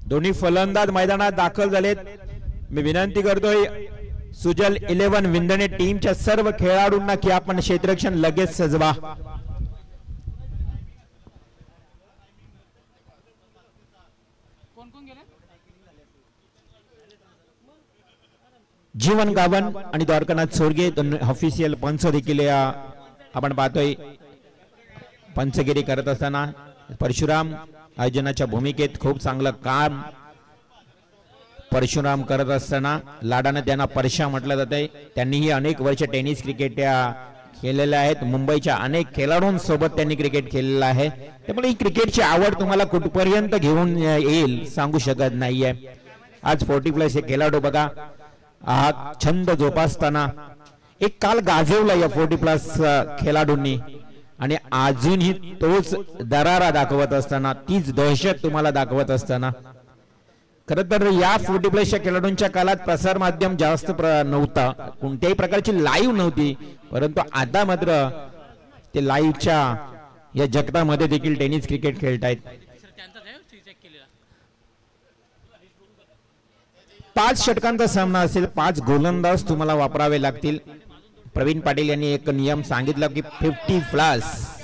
दोन्ही फलंदाज मैदानात दाखल झालेत। मी विनंती करतोय सुजल 11 विंदणे टीमच्या सर्व खेळाडूंना की आपण क्षेत्ररक्षण लगेच सजवा। जीवन गावन आणि द्वारकानाथ सोरगे ऑफिशियल पंच देखील आपण पाहतोय पंचगिरी करत असताना। परशुराम आयोजनाच्या भूमिकेत खूप चांगलं काम परशुराम करत असताना लाडाने त्यांना परशा म्हटलं जाते। त्यांनीही अनेक वर्ष टेनिस क्रिकेट खेळलेले आहेत। मुंबईच्या अनेक खेळाडूंसोबत त्यांनी क्रिकेट खेळलेलं आहे। त्यामुळे ही क्रिकेटची आवड तुम्हाला कुठपर्यंत घेऊन येईल सांगू शकत नाहीये। आज 40+ हे खेळाडू बघा हा छंद जोपासताना एक काल गाजवला या 40+ खेळाडूंनी आणि अजूनही तोच दरारा दाखवत असताना तीच दहशत तुम्हाला दाखवत असताना खरं तर या 40+ खेळाडूंच्या काळात प्रसार माध्यम जास्त नव्हता, कोणत्याही प्रकारची लाईव्ह नव्हती, परंतु आता मात्र ते लाईव्हच्या या जगतामध्ये देखील टेनिस क्रिकेट खेळतायत। 5 षटकांचा सामना असेल, 5 गोलंदाज तुम्हाला वापरावे लागतील। प्रवीण पाटील यांनी एक नियम सांगितला की 50+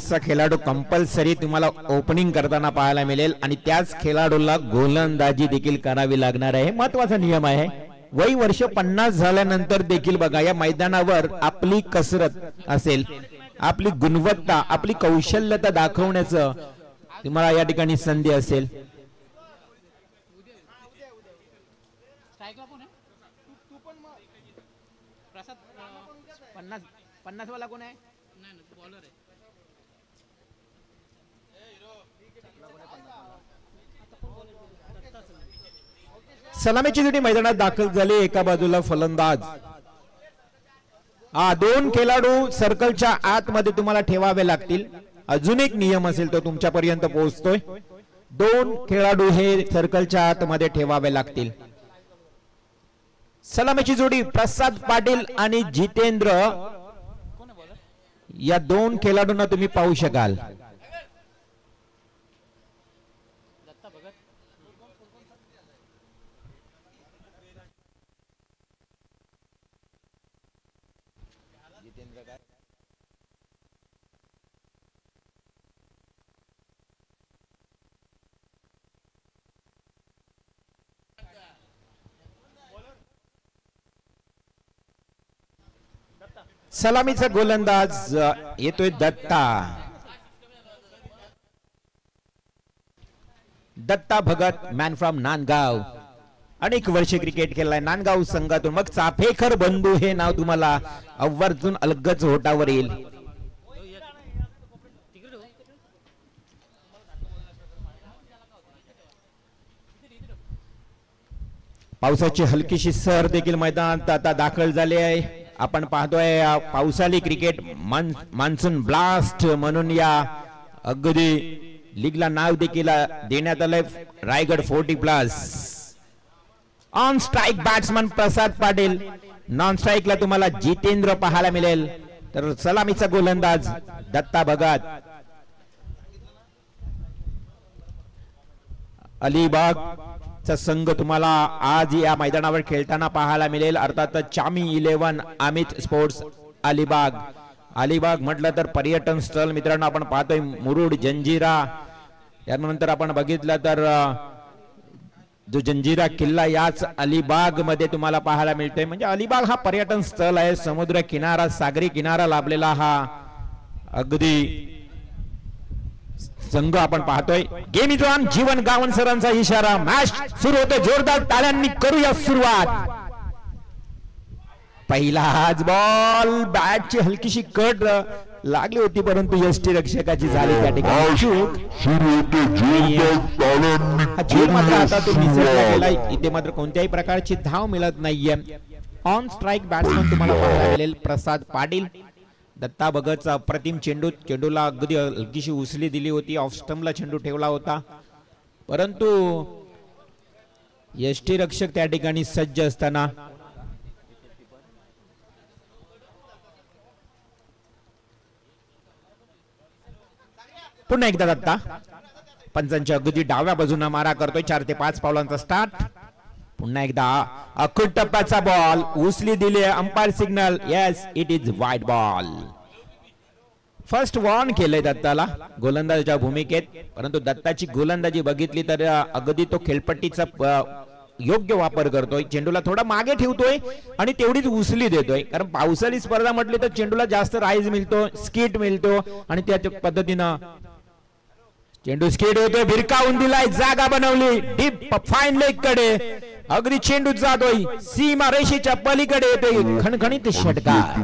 चा खेळाडू कंपल्सरी तुम्हाला ओपनिंग करताना पाहायला मिळेल आणि त्याच खेळाडूला गोलंदाजी देखील करावी लागणार आहे। महत्त्वाचा नियम आहे। वय वर्ष 50 झाल्यानंतर देखील बघा या मैदानावर आपली कसरत असेल, आपली गुणवत्ता, आपली कौशल्यता दाखवण्याचं तुम्हाला या ठिकाणी संधी असेल। वाला कोण आहे? सलामीची जोडी मैदानात दाखल झाली। एका बाजूला फलंदाज 2 खेळाडू सर्कलच्या आतमध्ये तुम्हाला ठेवावे लागतील। अजून एक नियम असेल तो तुमच्यापर्यंत पोहोचतोय। 2 खेळाडू हे सर्कलच्या आतमध्ये ठेवावे लागतील। सलामीची जोडी प्रसाद पाटील आणि जितेंद्र या 2 खेळाडूंना तुम्ही पाहू शकाल। सलामीचा गोलंदाज येतोय दत्ता भगत, मॅन फ्रॉम नांदगाव। अनेक वर्षे क्रिकेट खेळलाय नांदगाव संघातून। मग चाफेकर बंधू हे नाव तुम्हाला आवर्जून अलगच होटावर येईल। पावसाची हलकीशी सर देखील मैदानात आता दाखल झाली आहे। आपण पाहतोय पावसाळी क्रिकेट मान्सून ब्लास्ट म्हणून या अगदी लीगला नाव देखील देण्यात आलंय। Raigad 40+। On strike batsman Prasad Patil, non स्ट्राइकला तुम्हाला जितेंद्र पाहायला मिळेल। तर सलामीचा गोलंदाज दत्ता भगत। अलिबाग चा संघ तुम्हाला आज या मैदानावर खेळताना पाहायला मिळेल। अर्थात चामी 11 अमित स्पोर्ट्स अलिबाग। अलिबाग म्हटलं तर पर्यटन स्थळ मित्रांनो आपण पाहतोय मुरुड जंजिरा, त्यानंतर आपण बघितलं तर जो जंजिरा किल्ला याच अलिबाग मध्ये तुम्हाला पाहायला मिळतोय। म्हणजे अलिबाग हा पर्यटन स्थळ आहे, समुद्र किनारा, सागरी किनारा लाभलेला हा अगदी संघ आपण पाहतोय। गेम इज ऑन, जीवन गावन सरांचा इशारा, मॅच सुरू होते। जोरदार टाळ्यांनी करूया सुरुवात। पहिलाच बॉल, बॅटची हलकीशी कट लागली होती परंतु यष्टी रक्षकाची झाली त्या ठिकाणी चूक। चूक मात्र आता तो निसटला गेलाय। इथे मात्र कोणत्याही प्रकारची धाव मिळत नाहीये। ऑन स्ट्राइक बॅट्समन तुम्हाला पाहायला मिळेल प्रसाद पाटील। दत्ता भगतचा अप्रतिम चेंडूला अगदी हलकीशी उसली दिली होती, ऑफ स्टंपला चेंडू ठेवला होता परंतु यष्टी रक्षक त्या ठिकाणी सज्ज असताना पुन्हा एकदा दत्ता पंचांच्या अगदी डाव्या बाजूने मारा करतोय. 4 ते 5 पावलांचा स्टार्ट. पुन्हा एकदा अखूट टप्प्याचा बॉल उचली दिली. Umpire signal. Yes, it is wide ball. First warn केलंय दत्ताला गोलंदाजाच्या भूमिकेत, परंतु दत्ताची गोलंदाजी बघितली तर अगदी तो खेळपट्टीचा योग्य वापर करतोय. चेंडूला थोडा मागे ठेवतोय आणि तेवढीच उचली देतोय. कारण पावसाळी स्पर्धा म्हटली तर चेंडूला जास्त राईज मिळतो, स्किट मिळतो आणि त्या पद्धतीनं चेंडू स्किट होतोय. भिरकावून दिलाय, जागा बनवली डीप फाईन लेग कडे. अगदी चेंडू जातोय सीमा रेषेच्या पलीकडे येतोय. खणखणीत षटकार.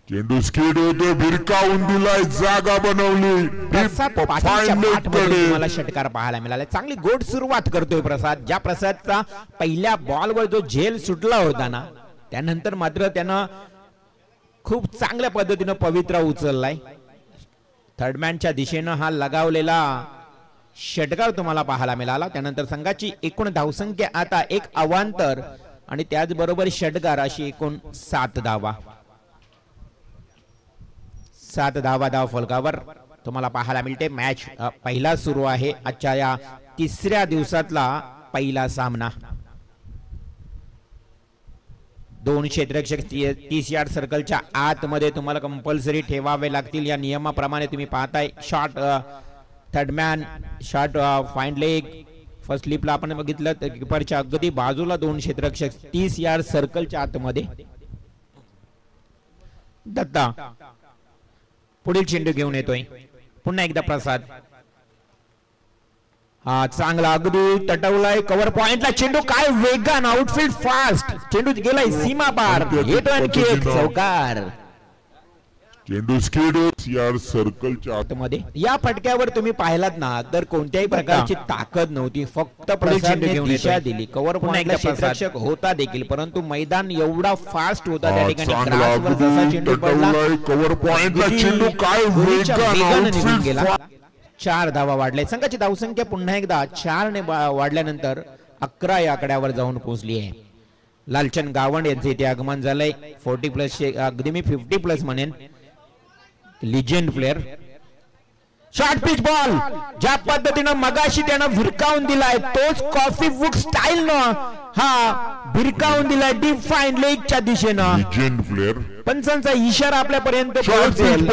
चेंडू स्किड होतोय, भिरकावून दिलाय, जागा बनवली. तुम्हाला षटकार पाहायला मिळाला. चांगली गोड सुरुवात करतोय प्रसाद. ज्या प्रसादचा पहिल्या बॉलवर जो झेल सुटला होता ना, त्यानंतर मात्र त्यानं खूप चांगल्या पद्धतीनं पवित्रा उचललाय. थर्डमॅनच्या दिशेनं हा लगावलेला षटकार तुम्हाला पाहायला मिळाला. त्यानंतर संघाची एकूण धावसंख्या आता 1 अवांतर आणि त्याचबरोबर षटकार अशी एकूण 7 धावा. 7 धावा धाव फलकावर तुम्हाला पाहायला मिळते. मॅच पहिला सुरू आहे आजच्या या 3ऱ्या दिवसातला पहिला सामना. 2 क्षेत्ररक्षक 30 यार्ड सर्कलच्या आतमध्ये तुम्हाला कंपल्सरी ठेवावे लागतील. या नियमाप्रमाणे तुम्ही पाहताय. Shot third man, shot fine leg. First स्लिपला आपण बघितलं तर कीपरच्या अगदी बाजूला 2 क्षेत्ररक्षक 30 यार्ड सर्कलच्या आतमध्ये. दत्ता पुढील चेंडू घेऊन येतोय. पुन्हा एकदा प्रसाद. हा चांगला अगदी तटवलाय कव्हर पॉइंटला चेंडू. काय वेगान आउटफील्ड फास्ट. चेंडू गेलाय सीमा पार. येतो आणखी एक चौकार. चेंडू स्किड यार सर्कलच्या आतमध्ये. या फटक्यावर तुम्ही पाहिलात ना तर कोणत्याही प्रकारची ताकद नव्हती. फक्त प्रसादने दिशा दिली. कव्हर पॉइंटला क्षेत्ररक्षक होता देखील, परंतु मैदान एवढा फास्ट होता त्या ठिकाणी. ग्रासवर जसा चेंडू पडला कव्हर पॉइंटला चेंडू काय वेगाने निघून गेला. 4 धावा वाढल्या. संघाची धावसंख्या पुन्हा एकदा 4 ने वाढल्यानंतर 11 या आकड्यावर जाऊन पोहोचली आहे. लालचंद गावंड यांचे इथे आगमन झालंय. 40+ अगदी मी 50+ म्हणेन. Legend player. Short pitch ball ज्या पद्धतीनं मगाशी त्यानं भिरकावून दिलाय तोच कॉफी वुड स्टाईल न हा भिरकावून दिलाय डीप फाईन लेगच्या दिशेनं. Legend player. पंचांचा इशारा आपल्यापर्यंत पोहोचेल.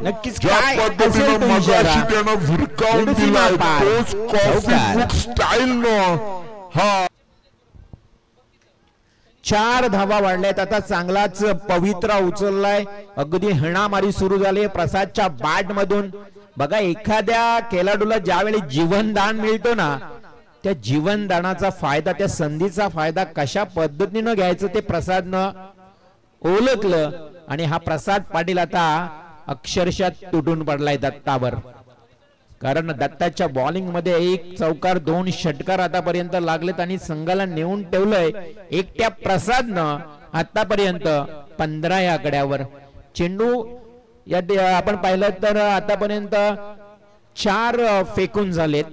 नक्कीच काय असेल तो इशारा. त्यानं भिरकावून दिलाय तोच कॉफी वुड स्टाईल न हा. 4 धावा वाढल्यात. आता चांगलाच पवित्रा उचललाय. अगदी हणामारी सुरू झाली प्रसादच्या बॅट मधून. बघा एखाद्या खेळाडूला ज्यावेळी जीवनदान मिळतो ना, त्या जीवनदानाचा फायदा, त्या संधीचा फायदा कशा पद्धतीनं घ्यायचं ते प्रसादनं ओळखलं. आणि हा प्रसाद पाटील आता अक्षरशः तुटून पडलाय दत्तावर. कारण दत्ताच्या बॉलिंग मध्ये 1 चौकार 2 षटकार आतापर्यंत लागलेत आणि संघाला नेऊन ठेवलंय एकट्या प्रसादनं आतापर्यंत 15 या आकड्यावर. चेंडू या आपण पाहिलं तर आतापर्यंत 4 फेकून झालेत.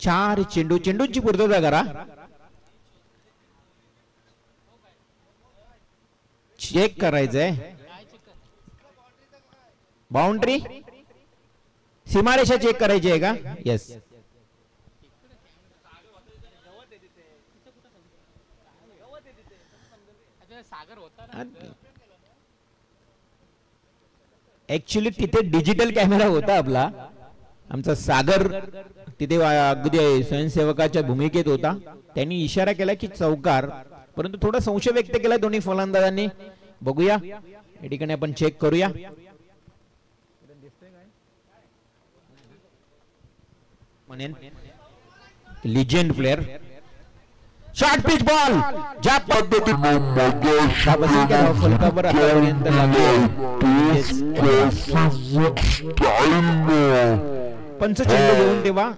4 चेंडूची पूर्तता करा. चेक करायचंय. बाउंड्री सीमारेषा चेक करायची आहे का? येस. ऍक्च्युली तिथे डिजिटल कॅमेरा होता आपला. आमचा सागर तिथे अगदी स्वयंसेवकाच्या भूमिकेत होता. त्यांनी इशारा केला की चौकार, परंतु थोडा संशय व्यक्त केला दोन्ही फलंदाजांनी. बघूया या ठिकाणी आपण चेक करूया. म्हणेन legend player. Short pitch ball ज्या पद्धतीनं फलकावर आतापर्यंत पंच चेंडू घेऊन तेव्हा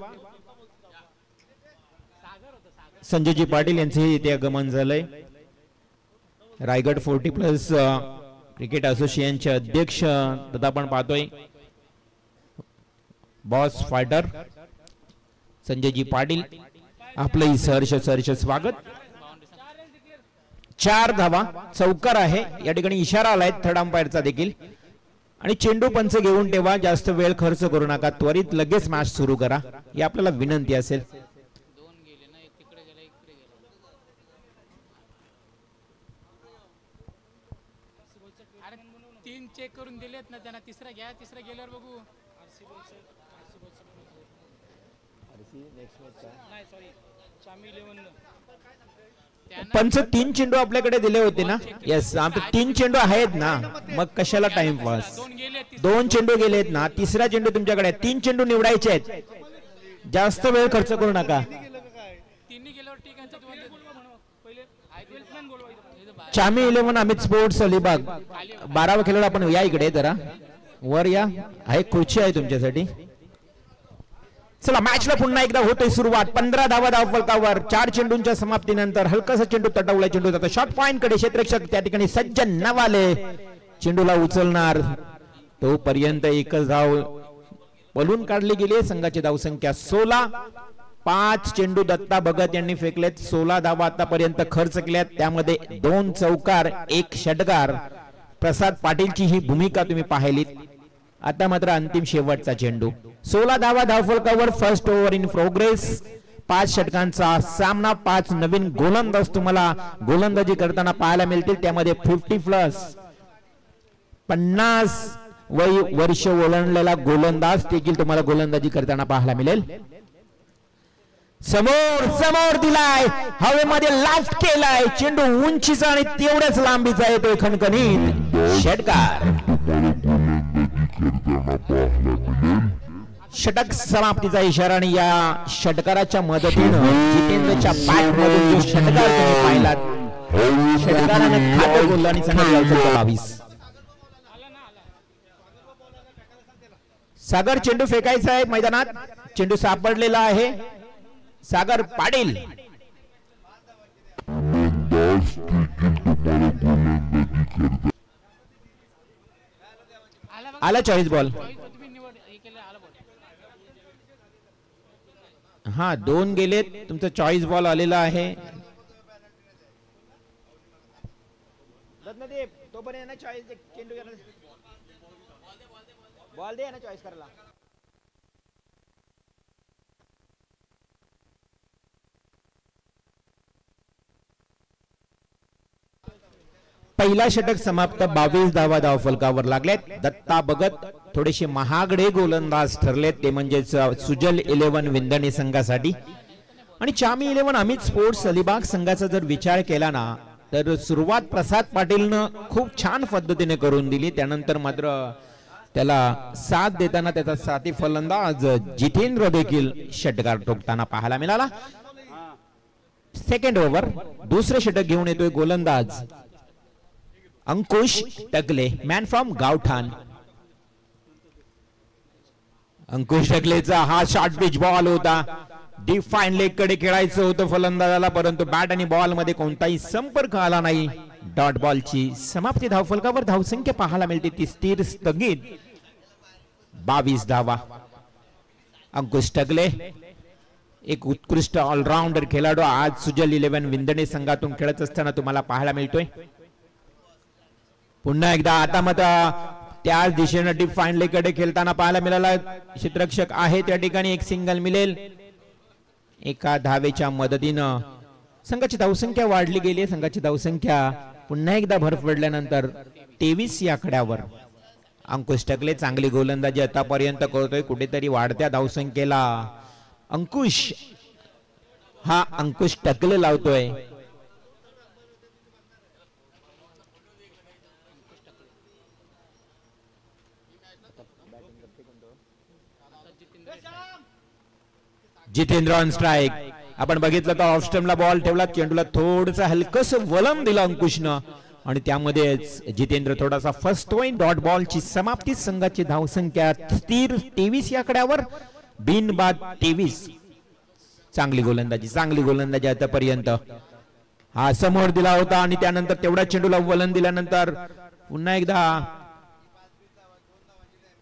संजयजी पाटील यांचे इथे आगमन झालंय. रायगड 40+ क्रिकेट असोसिएशनचे अध्यक्ष तथा आपण पाहतोय बॉस फायटर संजयजी पाटील. आपलंही सहर्ष स्वागत. 4 धावा, चौकार आहे. या ठिकाणी इशारा आलाय थर्ड अंपायरचा देखील. आणि चेंडू पंच घेऊन ठेवा, जास्त वेळ खर्च करू नका, त्वरित लगेच मॅच सुरू करा, ही आपल्याला विनंती असेल. तीन चेक करून दिलेत ना त्यांना, तिसरा घ्या, तिसरा गेल्यावर बघू. पंच 3 चेंडू आपल्याकडे दिले होते ना. येस, आमचे 3 चेंडू आहेत ना, मग कशाला टाइमपास. 2 चेंडू गेलेत ना, तिसरा चेंडू तुमच्याकडे. 3 चेंडू निवडायचे आहेत, जास्त वेळ खर्च करू नका. चामी 11 अमित स्पोर्ट्स अलिबाग 12वा खेळाडू. आपण या इकडे जरा वर या, आहे खुर्ची आहे तुमच्यासाठी. चला मॅचला पुन्हा एकदा होतोय सुरुवात. 15 धावा धावफलकावर. 4 चेंडूंच्या समाप्तीनंतर हलकासा चेंडू तटवला, चेंडू जातो शॉर्ट पॉइंट कडे. क्षेत्ररक्षक त्या ठिकाणी सज्ज नवाले चेंडूला उचलणार, तोपर्यंत एकच धाव पलून काढली गेली. संघाची धावसंख्या 16. 5 चेंडू दत्ता भगत यांनी फेकलेत. 16 धावा आतापर्यंत खर्च केल्यात, त्यामध्ये 2 चौकार 1 षटकार. प्रसाद पाटीलची ही भूमिका तुम्ही पाहिलीत. आता मात्र अंतिम शेवटचा चेंडू. 16 धावा धावफलकावर. First over in progress. 5 षटकांचा सामना. 5 नवीन गोलंदाज तुम्हाला गोलंदाजी करताना पाहायला मिळतील, त्यामध्ये 50+ 50 वर्ष ओलांडलेला गोलंदाज देखील तुम्हाला गोलंदाजी करताना पाहायला मिळेल. समोर दिलाय, हवेमध्ये लाफ्ट केलाय, चेंडू उंचीचा आणि तेवढ्याच लांबीचा येतोय, खणखणीत षटकार. षटक समाप्तीचा इशारा. आणि या षटकाराच्या मदतीनं जितेंद्रच्या बॅट मधून जो षटकार तुम्ही पाहिलात, षटकाराने खातं बोललं आणि संघाची 22. सागर चेंडू फेकायचा आहे मैदानात. चेंडू सापडलेला आहे. सागर पाटील आला चॉईस बॉल. हा 2 गेलेत, तुमचा चॉईस बॉल आलेला आहे. तोपर्यंत चॉईस बॉल दे ना चॉईस करायला. पहिला षटक समाप्त. 22 धावा धावफलकावर लागलेत. दत्ता भगत थोडेसे महागडे गोलंदाज ठरलेत, ते म्हणजे सुजल 11 विंदणी संघासाठी. आणि चामी 11 अमित स्पोर्ट्स अलिबाग संघाचा जर विचार केला ना, तर सुरुवात प्रसाद पाटीलनं खूप छान पद्धतीने करून दिली. त्यानंतर मात्र त्याला साथ देताना त्याचा साथी फलंदाज जितेंद्र देखील षटकार ठोकताना पाहायला मिळाला. Second over. दुसरे षटक घेऊन येतोय गोलंदाज अंकुश टकले, मॅन फ्रॉम गावठाण. अंकुश टकलेचा हा शॉर्ट पिच बॉल होता. डिफाईन लेग कडे खेळायचं होतं फलंदाजाला, परंतु बॅट आणि बॉल मध्ये कोणताही संपर्क आला नाही. डॉट बॉलची समाप्ती. धावफलकावर धावसंख्या पाहायला मिळते ती स्थिर स्थगित. 22 धावा. अंकुश टकले एक उत्कृष्ट ऑलराऊंडर खेळाडू आज सुजल 11 विंदणे संघातून खेळत असताना तुम्हाला पाहायला मिळतोय. पुन्हा एकदा आता मात्र त्याच दिशेने डिफाईन लेग कडे खेळताना पाहायला मिळाला. क्षेत्ररक्षक आहे त्या ठिकाणी. एक सिंगल मिळेल. एका धावेच्या मदतीनं संघाची धावसंख्या वाढली गेली. संघाची धावसंख्या पुन्हा एकदा भर पडल्यानंतर 23 या आकड्यावर. अंकुश टकले चांगली गोलंदाजी आतापर्यंत करतोय. कुठेतरी वाढत्या धावसंख्येला अंकुश टकले लावतोय. Jitendra on strike. आपण बघितलं तर ऑफ स्टंपला बॉल ठेवला. चेंडूला थोडंसं हलकस वलम दिलं अंकुशनं आणि त्यामध्येच जितेंद्र थोडासा फसतोय. डॉट बॉलची समाप्ती. संघाची धावसंख्या स्थिर 23 या आकड्यावर. बिनबाद 23. चांगली गोलंदाजी आतापर्यंत. हा समोर दिला होता आणि त्यानंतर तेवढा चेंडूला वलन दिल्यानंतर पुन्हा एकदा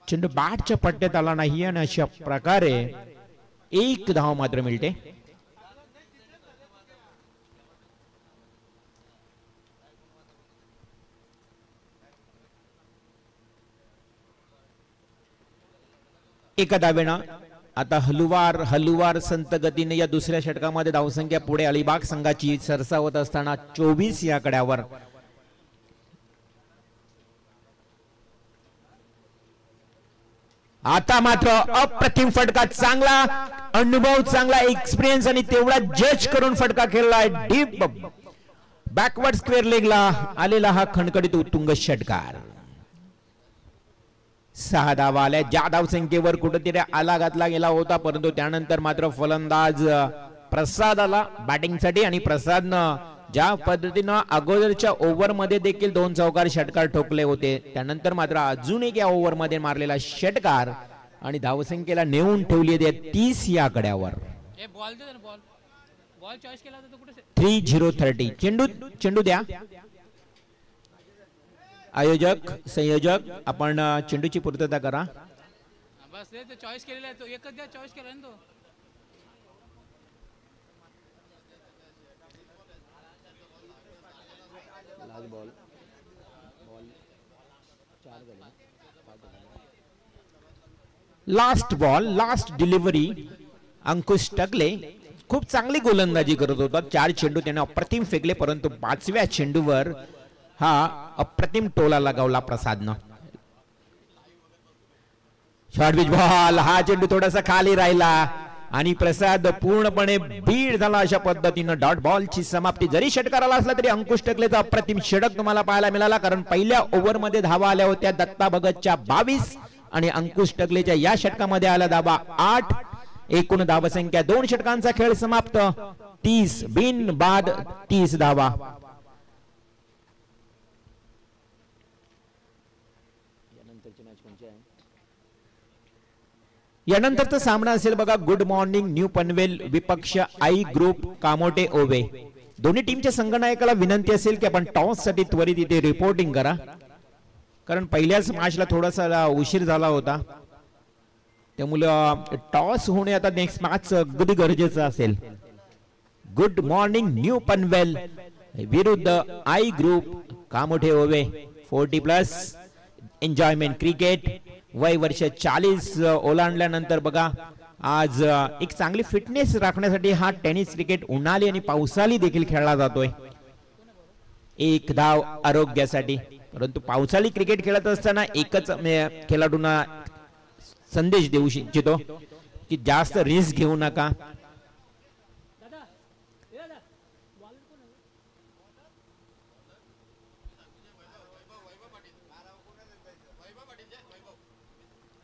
चेंडू बॅटच्या पट्ट्यात आला नाही आणि अशा प्रकारे 1 धाव मात्र मिळते. एका धावेनं आता हलुवार संत गतीने या दुसऱ्या षटकामध्ये धावसंख्या पुढे अलिबाग संघाची सरसावत असताना 24 या कड्यावर. आता मात्र अप्रतिम फटका, चांगला अनुभव, चांगला एक्सपिरियन्स आणि तेवढा जज करून फटका खेळलाय. डीप बॅकवर्ड स्क्वेअर लेगला आलेला हा खणखणीत उत्तुंग षटकार. 6 धावा आल्या. ज्या धावसंख्येवर कुठेतरी आला घातला गेला होता, परंतु त्यानंतर मात्र फलंदाज प्रसाद आला बॅटिंगसाठी आणि प्रसादनं ज्या पद्धतीनं अगोदरच्या ओव्हर मध्ये देखील 2 चौकार षटकार ठोकले होते, त्यानंतर मात्र अजून एक या ओव्हर मध्ये मारलेला षटकार आणि धावसंख्येला नेऊन ठेवली आहे 30 या कड्यावर. 3-0-30. चेंडू द्या. आयोजक संयोजक आपण चेंडूची पूर्तता करा. बस ते चॉईस केलेला आहे, तो एकच द्या, चॉईस केला ना तो. Last ball, last delivery. Ankush Takle खूप चांगली गोलंदाजी करत होता. 4 चेंडू त्याने अप्रतिम फेकले, परंतु 5व्या चेंडूवर हा अप्रतिम टोला लगावला प्रसादनं. Short pitch ball. हा चेंडू थोडासा खाली राहिला आणि प्रसाद पूर्णपणे बीड झाला. अशा पद्धतीनं डॉट बॉलची समाप्ती. जरी षटकाराला असला तरी अंकुश टकलेचा अप्रतिम षटक तुम्हाला पाहायला मिळाला, कारण पहिल्या ओव्हर मध्ये धावा आल्या होत्या दत्ता भगतच्या 22 आणि अंकुश टकलेच्या या षटकामध्ये आला धावा 8. एकूण धावसंख्या 2 षटकांचा खेळ समाप्त. 30 बिन बाद 30 धावा. यानंतरचा सामना असेल बघा गुड मॉर्निंग न्यू पनवेल विपक्ष आई ग्रुप कामोटे ओवे. दोन्ही टीमच्या संघनायकाला विनंती असेल की आपण टॉस साठी त्वरित इथे रिपोर्टिंग करा, कारण पहिल्याच मॅचला थोडासा उशीर झाला होता, त्यामुळे टॉस होणे आता नेक्स्ट मॅच अगदी गरजेचं असेल. गुड मॉर्निंग न्यू पनवेल विरुद्ध आई ग्रुप कामोठे ओवे. 40+ enjoyment cricket. वय वर्ष 40 ओलांडल्यानंतर बघा आज एक चांगली फिटनेस राखण्यासाठी हा टेनिस क्रिकेट उन्हाळी आणि पावसाळी देखील खेळला जातोय. 1 धाव आरोग्यासाठी. परंतु पावसाळी क्रिकेट खेळत असताना एकच खेळाडूंना संदेश देऊ इच्छितो की जास्त रिस्क घेऊ नका.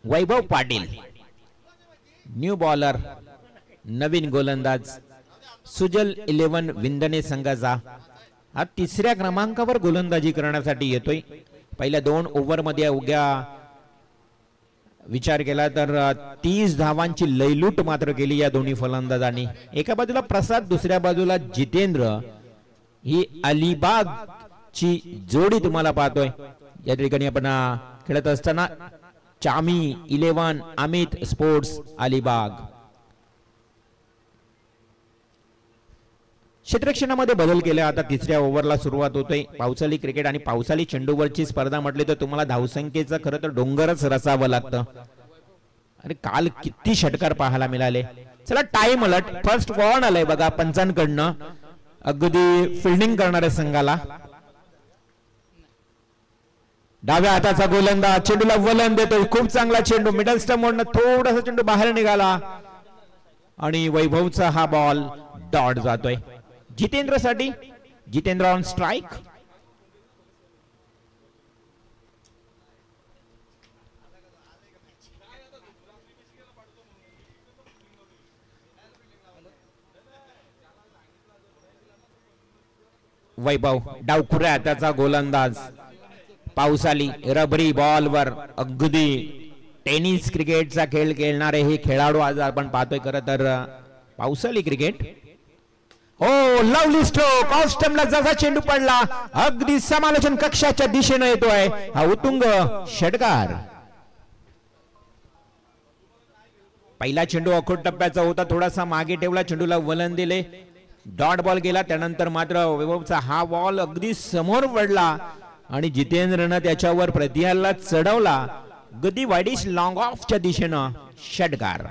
वैभव पाटील न्यू बॉलर, नवीन गोलंदाज. सुजल 11 विंदणे संघाचा हा 3ऱ्या क्रमांकावर गोलंदाजी करण्यासाठी येतोय. पहिल्या 2 ओव्हर मध्ये उद्या विचार केला तर 30 धावांची लयलूट मात्र केली या दोन्ही फलंदाजांनी. एका बाजूला प्रसाद, दुसऱ्या बाजूला जितेंद्र. ही अलिबाग ची जोडी तुम्हाला पाहतोय. या ठिकाणी आपण खेळत असताना चामी 11 अमित स्पोर्ट्स अलिबाग. क्षेत्ररक्षणामध्ये बदल केला. आता 3ऱ्या ओव्हरला सुरुवात होतोय. पावसाळी क्रिकेट आणि पावसाळी चेंडूवरची स्पर्धा म्हटली तर तुम्हाला धावसंख्येचं खरं तर डोंगरच रचावं लागतं. अरे काल किती षटकार पाहायला मिळाले. चला टाइम अलर्ट. फर्स्ट वॉर्न आलाय बघा पंचांकडनं अगदी फिल्डिंग करणाऱ्या संघाला. डाव्या हाताचा गोलंदाज चेंडूला वलन देतोय. खूप चांगला चेंडू मिडल स्टंप वरनं थोडासा चेंडू बाहेर निघाला आणि वैभवचा हा बॉल डॉट जातोय. जितेंद्र साठी. Jitendra on strike. वैभव डावखुऱ्या हाताचा गोलंदाज. पावसाळी रबरी बॉलवर अगदी टेनिस क्रिकेटचा खेळ खेळणारे हे खेळाडू आज आपण पाहतोय. खरं तर पावसाळी क्रिकेट. हो लवली स्ट्रोक. ऑफ स्टंपला जसा चेंडू पडला अगदी समालोचन कक्षाच्या दिशेने येतोय हा उत्तुंग षटकार. पहिला चेंडू अखोट टप्प्याचा होता. थोडासा मागे ठेवला, चेंडूला वलन दिले, डॉट बॉल गेला. त्यानंतर मात्र वैभवचा हा बॉल अगदी समोर पडला आणि जितेंद्रनं त्याच्यावर प्रतिहल्ला चढवला गदी वाईडिश लॉंग ऑफच्या दिशेनं षटकार.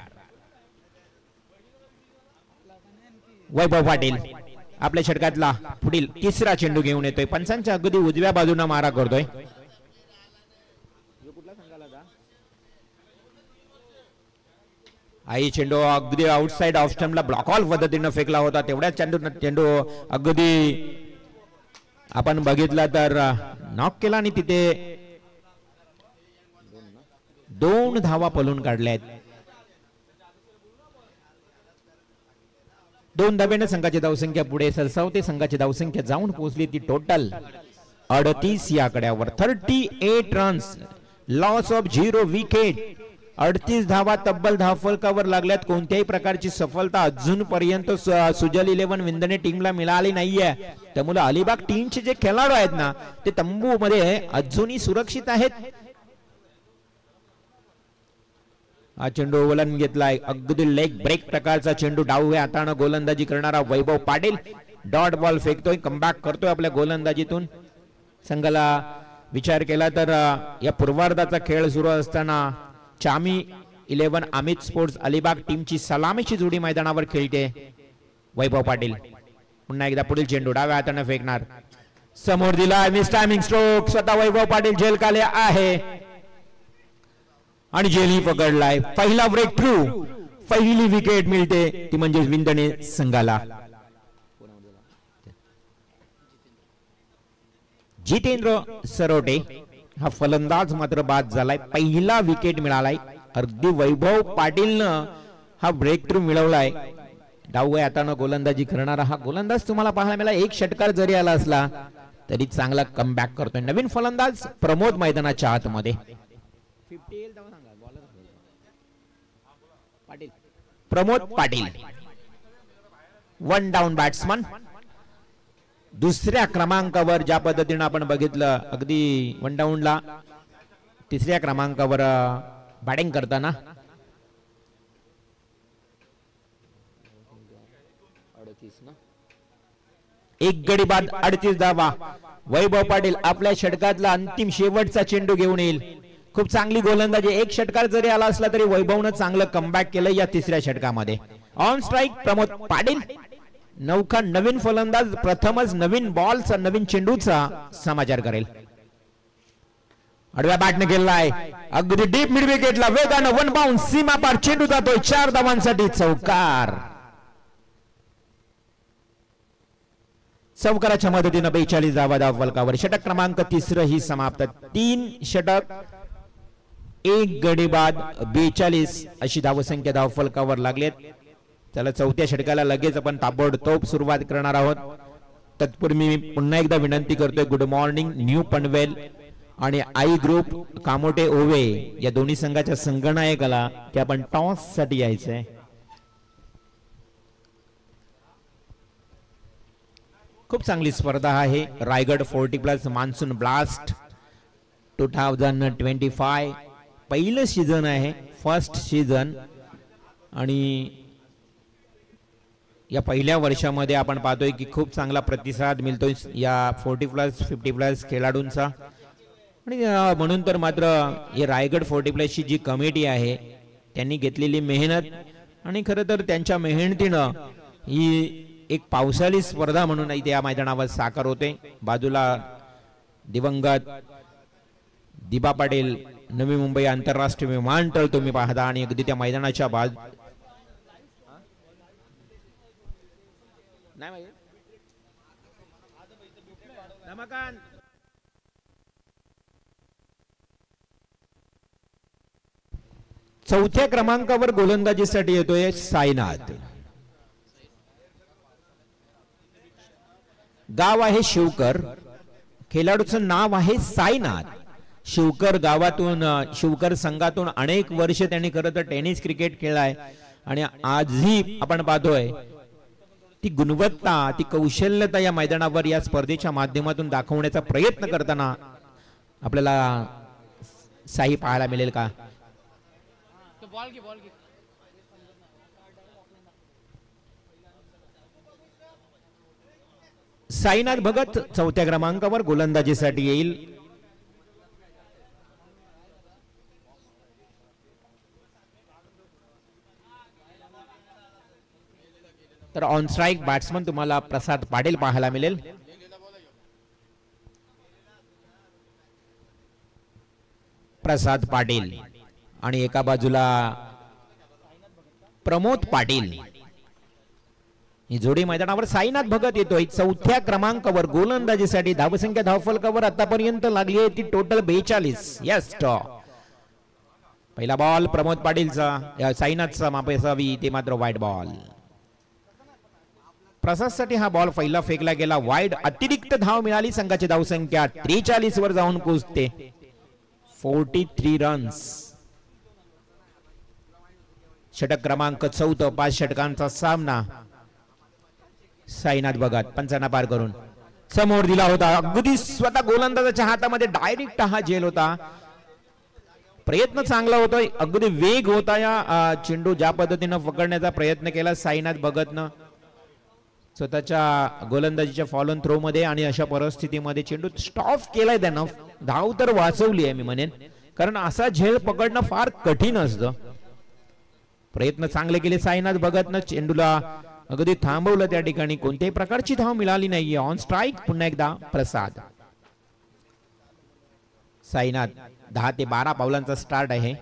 वैभव पाटील आपल्या षटकातला पुढील तिसरा चेंडू घेऊन येतोय. पंचांच्या अगदी उजव्या बाजूने मारा करतोय. आई चेंडू अगदी आउटसाइड ऑफ स्टंपला ब्लॉक ऑल पद्धतीनं फेकला होता. तेवढ्याच चेंडू अगदी आपण बघितला तर नॉक केला आणि तिथे 2 धावा पळून काढल्या आहेत. 2 धाब्याने संघाची धावसंख्या पुढे सरसावते. संघाची धावसंख्या जाऊन पोहोचली ती टोटल 38 या आकड्यावर. 38 रन्स, लॉस ऑफ 0 विकेट. 38 धावा तब्बल धावफलकावर लागल्यात. कोणत्याही प्रकारची सफलता अजूनपर्यंत सुजल 11 विंदने टीमला मिळाली नाहीये. त्यामुळे अलिबाग टीमचे जे खेळाडू आहेत ना ते तंबू मध्ये अजूनही सुरक्षित आहेत. हा चेंडू वलन घेतलाय. अगदी लेग ब्रेक प्रकारचा चेंडू डावव्या हाताने गोलंदाजी करणारा वैभव पाटील डॉट बॉल फेकतोय. कमबॅक करतोय आपल्या गोलंदाजीतून. संघाला विचार केला तर या पूर्वार्धाचा खेळ सुरू असताना चामी 11 अमित स्पोर्ट्स अलिबाग टीमची सलामीची जोडी मैदानावर खेळते. वैभव पाटील पुन्हा एकदा पुढील चेंडू डाव्या हाताने फेकणार. समोर दिला मिस टायमिंग स्ट्रोक. स्वतः वैभव पाटील झेल खाली आहे आणि झेलही पकडलाय. पहिला ब्रेक थ्रू, पहिली विकेट मिळते ती म्हणजे विंदणे संघाला. जितेंद्र सरोटे हा फलंदाज मात्र बाद झालाय. पहिला विकेट मिळालाय. अगदी वैभव पाटीलनं हा ब्रेक थ्रू मिळवलाय. डावव्या हाताने गोलंदाजी करणारा हा गोलंदाज तुम्हाला पाहायला मिळाला. एक षटकार जरी आला असला तरी चांगला कमबॅक करतोय. नवीन फलंदाज प्रमोद मैदानाच्या आतमध्ये. Pramod Patil 1 down batsman. दुसऱ्या क्रमांकावर ज्या पद्धतीने आपण बघितलं अगदी 1 डाऊनला तिसऱ्या क्रमांकावर बॅटिंग करताना एक गडी बाद 38 धावा. वैभव पाटील आपल्या षटकातला अंतिम शेवटचा चेंडू घेऊन येईल. खूप चांगली गोलंदाजी. एक षटकार जरी आला असला तरी वैभवनं चांगलं कमबॅक केलं या तिसऱ्या षटकामध्ये. On strike Pramod Patil. नौका नवीन फलंदाज प्रथमच नवीन बॉलचा नवीन चेंडूचा समाचार करेल. आडव्या बॅटने गेलाय अगदी डीप मिड विकेटला वेगानं 1 बाउंड सीमा पार चेंडू जातोय. 4 धावांसाठी चौकार. चौकाराच्या मदतीनं 42 धावा धावफलकावर. षटक क्रमांक 3 ही समाप्त. 3 षटक 1 गडी बाद 42 अशी धावसंख्या धावफलकावर लागलेत. चला चौथ्या षटकाला लगेच आपण ताबडतोब सुरुवात करणार आहोत. तत्पूर्वी मी पुन्हा एकदा विनंती करतोय गुड मॉर्निंग न्यू पनवेल आणि आई ग्रुप कामोटे ओवे या दोन्ही संघाच्या संगणकाला की आपण टॉस साठी यायचंय. खूप चांगली स्पर्धा आहे. रायगड 40+ मान्सून ब्लास्ट 2025 पहिलं सीझन आहे. फर्स्ट सीझन आणि या पहिल्या वर्षामध्ये आपण पाहतोय की खूप चांगला प्रतिसाद मिळतोय या 40+ 50+ खेळाडूंचा. आणि म्हणून तर मात्र हे रायगड 40+ ची जी कमिटी आहे त्यांनी घेतलेली मेहनत आणि खरं तर त्यांच्या मेहनतीनं ही एक पावसाळी स्पर्धा म्हणून इथे या मैदानावर साकार होते. बाजूला दिवंगत दिबा पाटील नवी मुंबई आंतरराष्ट्रीय विमानतळ तुम्ही पाहता आणि अगदी त्या मैदानाच्या चौथ्या क्रमांकावर गोलंदाजीसाठी येतोय साईनाथ. गाव आहे शिवकर. खेळाडूचं नाव आहे साईनाथ. शिवकर गावातून शिवकर संघातून अनेक वर्ष त्यांनी खरं तर टेनिस क्रिकेट खेळलाय आणि आजही आपण पाहतोय ती गुणवत्ता ती कौशल्यता या मैदानावर या स्पर्धेच्या माध्यमातून दाखवण्याचा प्रयत्न करताना आपल्याला साई पाहायला मिळेल का. साईनाथ भगत चौथ्या क्रमांकावर गोलंदाजीसाठी येईल. तर ऑन स्ट्राईक बॅट्समन तुम्हाला प्रसाद पाटील पाहायला मिळेल. प्रसाद पाटील आणि एका बाजूला प्रमोद पाटील. ही जोडी मैदानावर साईनाथ भगत येतोय. चौथ्या क्रमांकावर गोलंदाजीसाठी धावसंख्या धावफलकावर आतापर्यंत लागली आहे ती टोटल 42. यस पहिला बॉल प्रमोद पाटीलचा, साईनाथचा मापे असावी ते मात्र वाईड बॉल. प्रसादसाठी हा बॉल पहिला फेकला गेला वाईड. अतिरिक्त धाव मिळाली. संघाची धावसंख्या 43 वर जाऊन पोहोचते. 43 रन्स. षटक क्रमांक 14. 5 षटकांचा सामना. साईनाथ भगत पंचांना पार करून समोर दिला होता. अगदी स्वतः गोलंदाजाच्या हातामध्ये डायरेक्ट हा झेल होता. प्रयत्न चांगला होता. अगदी वेग होता या चेंडू ज्या पद्धतीनं पकडण्याचा प्रयत्न केला साईनाथ भगतनं स्वतःच्या गोलंदाजीच्या फॉलोन थ्रो मध्ये. आणि अशा परिस्थितीमध्ये चेंडू स्टॉप केलाय त्यानं. धाव तर वाचवली आहे मी म्हणेन, कारण असा झेल पकडणं फार कठीण असतं. प्रयत्न चांगले केले साईनाथ भगतनं. चेंडूला अगदी थांबवलं त्या ठिकाणी. कोणत्याही प्रकारची धाव मिळाली नाहीये. ऑन स्ट्राईक पुन्हा एकदा प्रसाद. साईनाथ 10 ते 12 पावलांचा स्टार्ट आहे.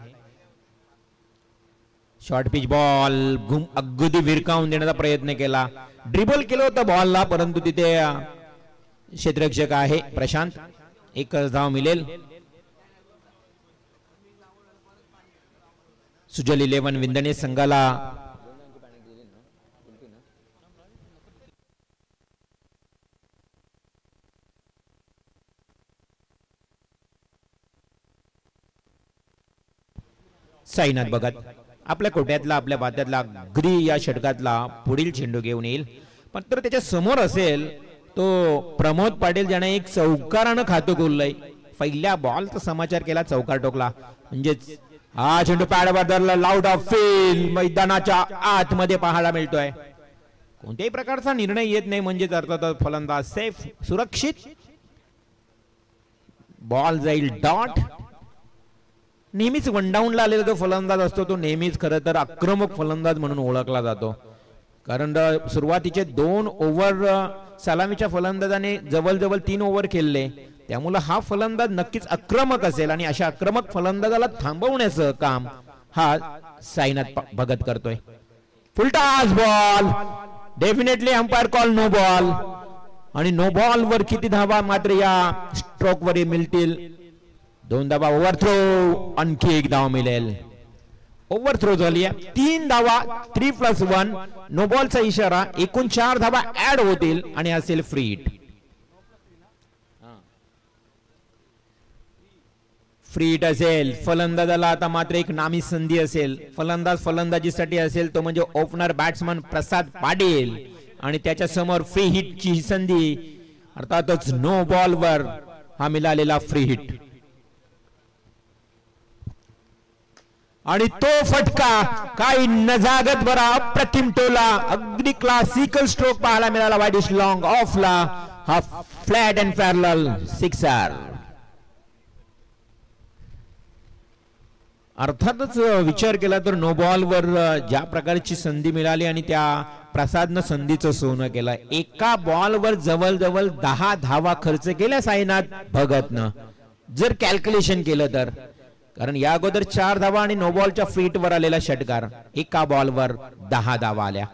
शॉर्ट पिच बॉल अगदी विरकावून देण्याचा प्रयत्न केला. ड्रिबल केलं होतं बॉलला, परंतु तिथे क्षेत्ररक्षक आहे प्रशांत. एकच धाव मिळेल. सुजल 11 विंदणे संघाला साईनाथ भगत आपल्या कोट्यातला आपल्या बात्यातला अगदी या षटकातला पुढील चेंडू घेऊन येईल. पण तर त्याच्या समोर असेल तो प्रमोद पाटील ज्याने एक चौकारानं खातं खोललंय. पहिल्या बॉलचा समाचार केला, चौकार टोकला. म्हणजेच हा चेंडू पॅड बदलला. लाऊड ऑफ फील्ड मैदानाच्या आतमध्ये पाहायला मिळतोय. कोणत्याही प्रकारचा निर्णय येत नाही. म्हणजेच अर्थात फलंदाज सेफ सुरक्षित. बॉल जाईल डॉट. नेहमीच वनडाऊनला आलेला जो फलंदाज असतो तो नेहमीच खरं तर आक्रमक फलंदाज म्हणून ओळखला जातो. कारण सुरुवातीचे 2 ओव्हर सलामीच्या फलंदाजाने जवळजवळ 3 ओव्हर खेळले. त्यामुळे हा फलंदाज नक्कीच आक्रमक असेल आणि अशा आक्रमक फलंदाजाला थांबवण्याचं काम हा साईनाथ भगत करतोय. Full toss ball. Definitely umpire call no ball. आणि नो बॉल वर किती धावा मात्र या स्ट्रोक वर मिळतील? 2 धावा. ओव्हरथ्रो. आणखी 1 धाव मिळेल. ओव्हरथ्रो झाली आहे. 3 धावा. 3+1. नो बॉलचा इशारा. एकूण 4 धावा ऍड होतील आणि असेल फ्री हिट. फ्री हिट असेल. फलंदाजाला आता मात्र एक नामी संधी असेल. फलंदाजीसाठी असेल तो म्हणजे ओपनर बॅट्समन प्रसाद पाटील. आणि त्याच्या समोर फ्री हिटची संधी. अर्थातच नो बॉल वर हा मिळालेला फ्री हिट. आणि तो फटका काही नजागत बरा अप्रतिम टोला. अगदी क्लासिकल स्ट्रोक पाहायला मिळाला. वाईडिश लॉंग ऑफला हा फ्लॅट अँड पॅरलल सिक्सर. अर्थातच विचार केला तर नो बॉल वर ज्या प्रकारची संधी मिळाली आणि त्या प्रसादनं संधीचं सोनं केलं. एका बॉल वर जवळजवळ 10 धावा खर्च केल्या साईनाथ भगतनं जर कॅल्क्युलेशन केलं तर. कारण या अगोदर 4 धावा आणि नो बॉलच्या फीट वर आलेला षटकार. एका बॉल वर 10 धावा आल्या.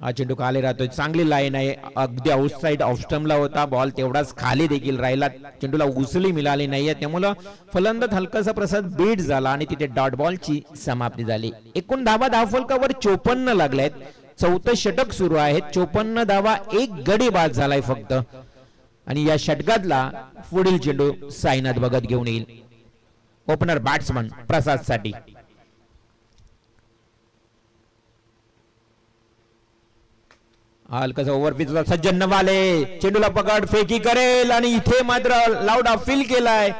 हा चेंडू खाली राहतोय. चांगली लाईन आहे. अगदी आउटसाइड ऑफ स्टंपला होता बॉल. तेवढाच खाली देखील राहिला. चेंडूला उचली मिळाली नाहीये. त्यामुळं फलंदाज हलकासा प्रसाद बीट झाला आणि तिथे डॉट बॉलची समाप्ती झाली. एकूण धावा धावफलकावर 54 लागलेत. 4थं षटक सुरू आहे. 54 धावा. 1 गडी बाद झालाय फक्त. आणि या षटकातला पुढील चेंडू साईनाथ भगत घेऊन येईल. ओपनर बॅट्समन प्रसाद साठी. हलकासा ओव्हरपिच सज्जन नवाले. चेंडूला पकड फेकी करेल आणि इथे मात्र लाऊड ऑफ फील केलाय.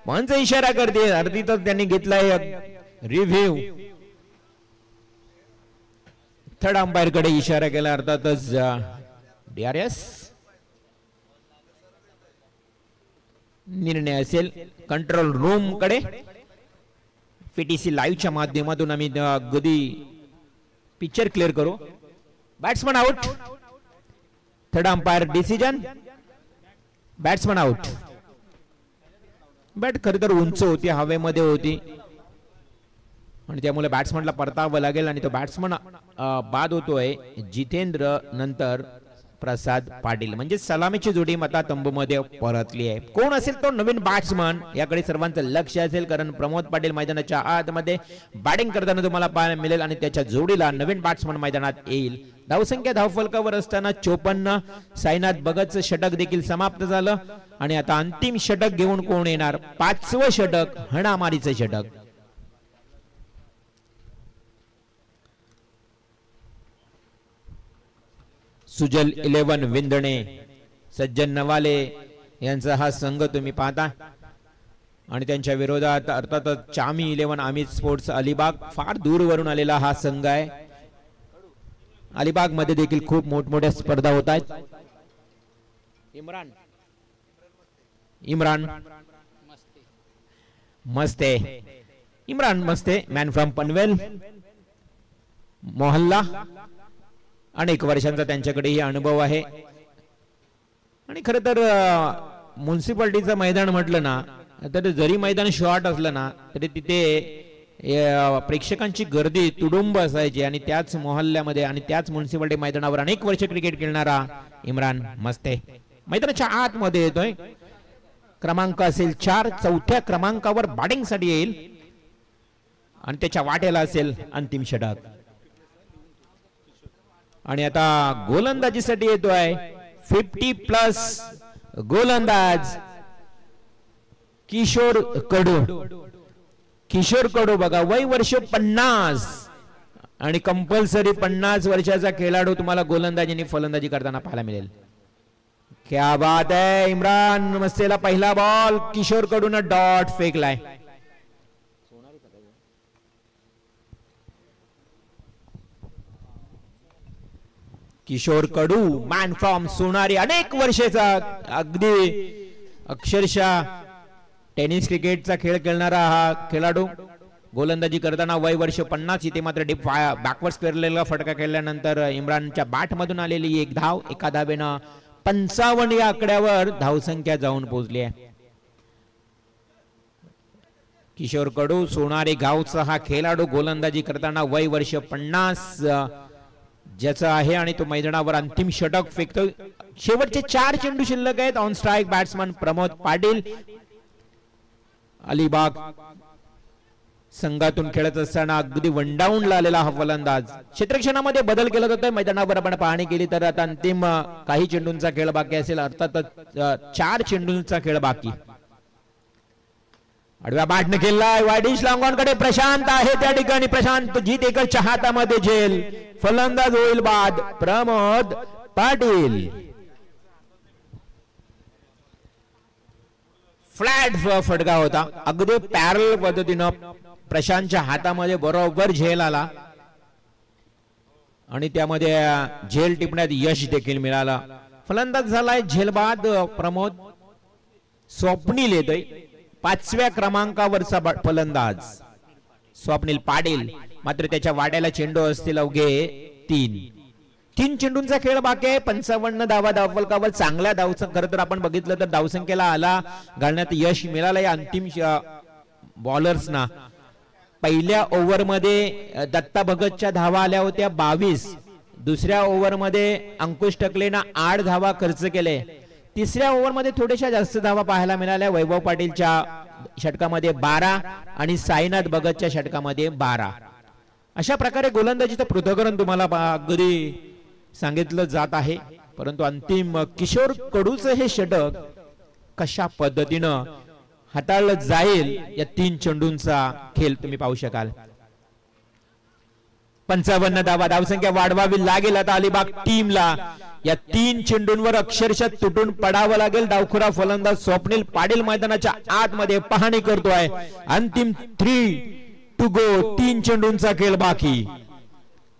पंच इशारा करते. अर्थातच त्यांनी घेतलाय रिव्ह्यू. थर्ड अंपायर कडे इशारा केला. अर्थातच DRS निर्णय असेल कंट्रोल रूम कडे. PTC लाईव्हच्या माध्यमातून आम्ही अगदी पिक्चर क्लिअर करू. Batsman out. Third umpire decision. Batsman out. Bat खरं तर उंच होती, हवेमध्ये होती आणि त्यामुळे बॅट्समनला परतावं लागेल आणि तो बॅट्समन बाद होतोय जितेंद्र नंतर प्रसाद पाटील. म्हणजे सलामीची जोडी मता तंबूमध्ये परतली आहे. कोण असेल तो नवीन बॅट्समन याकडे सर्वांचं लक्ष असेल, कारण प्रमोद पाटील मैदानाच्या आतमध्ये बॅटिंग करताना तुम्हाला पाहायला मिळेल आणि त्याच्या जोडीला नवीन बॅट्समन मैदानात येईल. धावसंख्या धावफलकावर असताना 54. साईनाथ भगतचं षटक देखील समाप्त झालं आणि आता अंतिम षटक घेऊन कोण येणार? 5वं षटक, हणामारीचं षटक. सुजल 11 विंदणे, सज्जन नवाले यांचा हा संघ तुम्ही पाहता आणि त्यांच्या विरोधात अर्थातच चामी 11 अमित स्पोर्ट्स अलिबाग. फार दूरवरून आलेला हा संघ आहे. अलिबाग मध्ये देखील खूप मोठमोठ्या स्पर्धा होत आहेत. इम्रान मस्ते, इम्रान मस्ते, मॅन फ्रॉम पनवेल मोहल्ला. अनेक वर्षांचा त्यांच्याकडेही अनुभव आहे आणि खरं तर म्युन्सिपाल्टीचं मैदान म्हटलं ना तर जरी मैदान शॉर्ट असलं ना तरी तिथे प्रेक्षकांची गर्दी तुडुंब असायची आणि त्याच मोहल्ल्यामध्ये आणि त्याच म्युन्सिपाल्टी मैदानावर अनेक वर्ष क्रिकेट खेळणारा इम्रान मस्ते मैदानाच्या आतमध्ये येतोय. क्रमांक असेल 4. 4थ्या क्रमांकावर बॅटिंग साठी येईल आणि त्याच्या वाट्याला असेल अंतिम षटक. आणि आता गोलंदाजीसाठी येतोय 50+ गोलंदाज किशोर कडू. किशोर कडू बघा, वय वर्ष 50 आणि कंपल्सरी 50 वर्षाचा खेळाडू तुम्हाला गोलंदाजी आणि फलंदाजी करताना पाहायला मिळेल. क्या बात आहे. इम्रान मस्तेला पहिला बॉल, किशोर कडून डॉट फेकलाय. किशोर कडू मॅन फ्रॉम सोनारी, अनेक वर्षाचा अगदी अक्षरशः टेनिस क्रिकेटचा खेळ खेळणारा हा खेळाडू. गोलंदाजी करताना वय वर्ष 50. इथे मात्र डीप बॅकवर्ड स्क्वेअरला फटका खेळल्यानंतर इम्रानच्या बॅट मधून आलेली एक धाव, एका धावेनं 55 या आकड्यावर धावसंख्या जाऊन पोहोचली आहे. किशोर कडू सोनारी गावचा हा खेळाडू गोलंदाजी करताना वय वर्ष 50 ज्याचा आहे आणि तो मैदानावर अंतिम षटक फेकतो. शेवटचे 4 चेंडू शिल्लक आहेत. On strike batsman Pramod Patil Alibag संघातून खेळत असताना अगदी वंडावून आलेला हा फलंदाज. क्षेत्रक्षणामध्ये बदल केला जातोय. मैदानावर आपण पाहणी केली तर आता अंतिम काही चेंडूंचा खेळ बाकी असेल, अर्थातच 4 चेंडूंचा खेळ बाकी. आडव्या बॅटने खेळलाय वाईडिश लॉंगॉनकडे प्रशांत आहे त्या ठिकाणी. प्रशांत जीतेकरच्या हातामध्ये झेल. फलंदाज होईल बाद प्रमोद पाटील. फ्लॅट फटका होता, अगदी पॅरल पद्धतीनं प्रशांतच्या हातामध्ये बरोबर झेल आला आणि त्यामध्ये झेल टिपण्यात यश देखील मिळाला. फलंदाज झालाय झेलबाद प्रमोद. स्वप्नील येतोय 5व्या क्रमांकावरचा फलंदाज स्वप्नील पाटील. मात्र त्याच्या वाट्याला चेंडू असतील अवघे 3 चेंडूंचा खेळ बाकी आहे. 55 धावा धावफलकावर. चांगल्या धावचं खरं तर आपण बघितलं तर धावसंख्येला आला घालण्यात यश मिळालं या अंतिम बॉलर्सना. पहिल्या ओव्हरमध्ये दत्ता भगतच्या धावा आल्या होत्या 22. दुसऱ्या ओव्हरमध्ये अंकुश टकलेनं 8 धावा खर्च केले. तिसऱ्या ओव्हरमध्ये थोड्याशा जास्त धावा पाहायला मिळाल्या. वैभव पाटीलच्या षटकामध्ये 12 आणि साईनाथ भगतच्या षटकामध्ये 12. अशा प्रकारे गोलंदाजीचं पृथक्करण तुम्हाला अगदी सांगितलं जात आहे. परंतु अंतिम किशोर कडूचं हे षटक कशा पद्धतीनं हाताळलं जाईल या 3 चेंडूंचा खेळ तुम्ही पाहू शकाल. 55 धावा धावसंख्या वाढवावी लागेल आता अलिबाग टीमला. या 3 चेंडूंवर अक्षरशः तुटून पडावं लागेल. डावखुरा फलंदाज स्वप्नील पाटील मैदानाच्या आतमध्ये पाहणी करतोय. अंतिम 3 टू गो. 3 चेंडूंचा खेळ बाकी.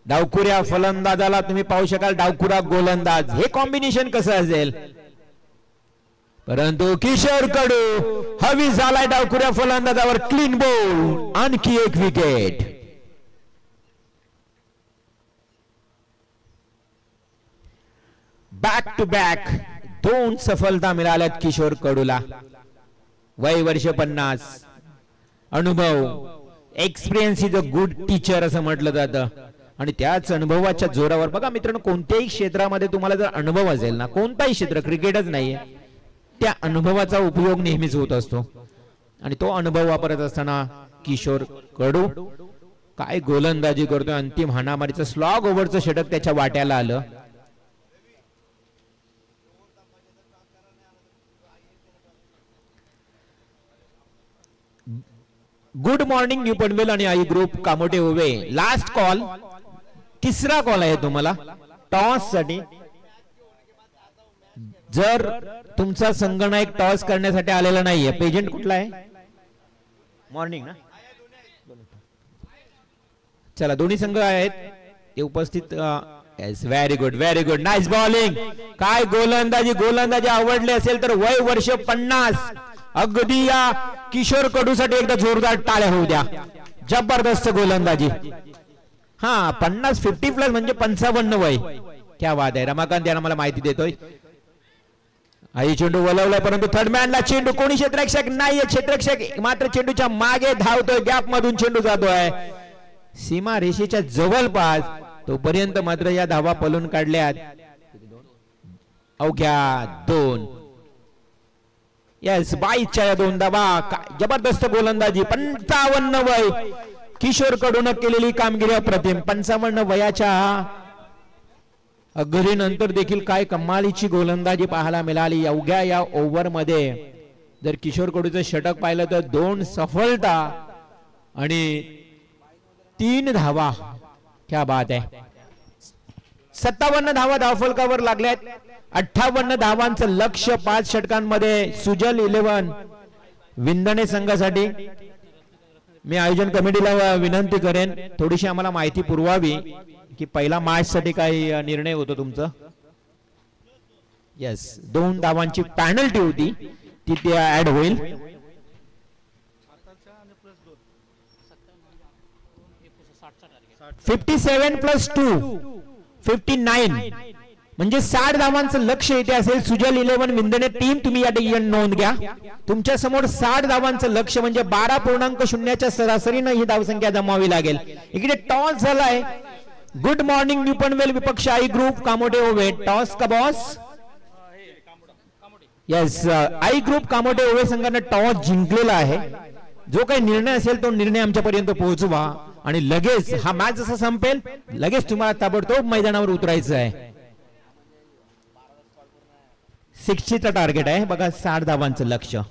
डावखुऱ्या फलंदाजाला तुम्ही पाहू शकाल, डावखुरा गोलंदाज, हे कॉम्बिनेशन कसं असेल. परंतु किशोर कडू हवी झालाय डावखुऱ्या फलंदाजावर. क्लीन बॉल, आणखी एक विकेट. बॅक टू बॅक 2 सफलता मिळाल्यात किशोर कडूला. वय वर्ष 50, अनुभव, experience is a good teacher असं म्हटलं जातं. आणि त्याच अनुभवाच्या जोरावर बघा मित्रांनो, कोणत्याही क्षेत्रामध्ये तुम्हाला जर अनुभव असेल ना, कोणताही क्षेत्र, क्रिकेटच नाहीये, त्या अनुभवाचा उपयोग नेहमीच होत असतो. आणि तो अनुभव वापरत असताना किशोर कडू काय गोलंदाजी करतोय. अंतिम हाणामारीचं स्लॉग ओव्हरचं षटक त्याच्या वाट्याला आलं. गुड मॉर्निंग न्यू पनवेल आणि आई ग्रुप कामोटे उभे. लास्ट कॉल, तिसरा कॉल आहे तुम्हाला टॉस साठी. जर तुमचा संगणक टॉस करण्यासाठी आलेला नाहीये, पेजंट कुठला आहे? मॉर्निंग ना. चला दोन्ही संघ आहेत ते उपस्थित. Very good, very good, nice bowling. काय गोलंदाजी आवडली असेल तर वय वर्ष 50, अगदी या किशोर कडूसाठी एकदा जोरदार टाळ्या होऊ द्या. जबरदस्त गोलंदाजी. हा 50 प्लस म्हणजे 55 वय. क्या बात आहे. रमाकांत यांना मला माहिती देतोय. आई चेंडू वलवलाय परंतु थर्डमॅनला चेंडू, कोणी क्षेत्ररक्षक नाहीये. क्षेत्ररक्षक मात्र चेंडूच्या मागे धावतोय, गॅप मधून चेंडू जातोय सीमा रेषेच्या जवळपास. तोपर्यंत मात्र या धावा पळून काढल्यात अवघ्या 2. येस, 22च्या या 2 धावा. जबरदस्त गोलंदाजी. 55 वय, किशोर कडून केलेली कामगिरी अप्रतिम. 55 वयाच्या अगदी नंतर देखील काय कमालीची गोलंदाजी पाहायला मिळाली. अवघ्या या ओव्हर मध्ये जर किशोर कडूचं षटक पाहिलं तर 2 सफलता आणि 3 धावा. क्या बात आहे. 57 धावा धावफलकावर लागल्यात. 58 धावांचं लक्ष्य 5 षटकांमध्ये सुजल 11 विंदणे संघासाठी. मी आयोजन कमिटीला विनंती करेन थोडीशी आम्हाला माहिती पुरवावी की पहिला मॅच साठी काय निर्णय होतो तुमचा. येस, 2 धावांची पेनल्टी होती ती ऍड होईल. 57 + 2 59 म्हणजे 60 धावांचं लक्ष्य इथे असेल. सुजल 11 विंदणे टीम तुम्ही या ठिकाणी नोंद घ्या. तुमच्या समोर 60 धावांचं लक्ष्य म्हणजे 12.0च्या सरासरीनं ही धावसंख्या जमावी लागेल. इकडे टॉस झालाय. गुड मॉर्निंग न्यू पनवेल विपक्ष आई ग्रुप कामोटे ओवे. टॉस का बॉस? येस, आई ग्रुप कामोटे ओवे संघाने टॉस जिंकलेला आहे. जो काही निर्णय असेल तो निर्णय आमच्यापर्यंत पोहोचवा आणि लगेच हा मॅच जसा संपेल लगेच तुम्हाला ताबडतोब मैदानावर उतरायचं आहे. 60चं टार्गेट आहे बघा. 60 धावांचं लक्ष्य.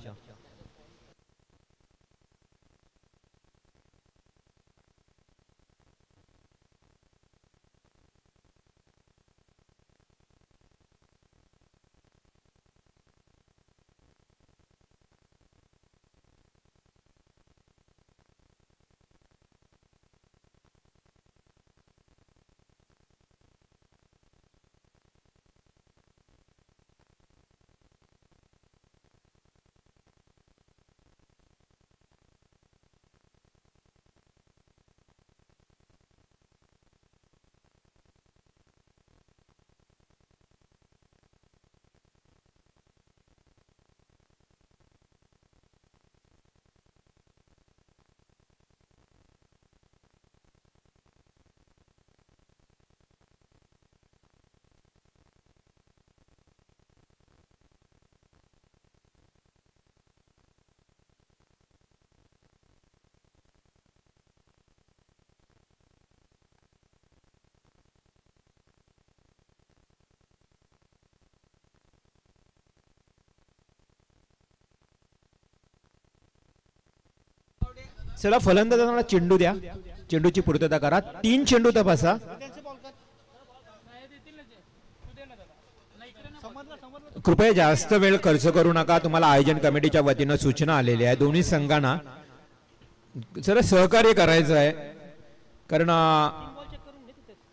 चला फलंदाजांना चेंडू द्या. चेंडूची पूर्तता करा. 3 चेंडू तपासा. कृपया जास्त वेळ खर्च करू नका. तुम्हाला आयोजन कमिटीच्या वतीनं सूचना आलेल्या आहे. दोन्ही संघांना जरा सहकार्य करायचं आहे कारण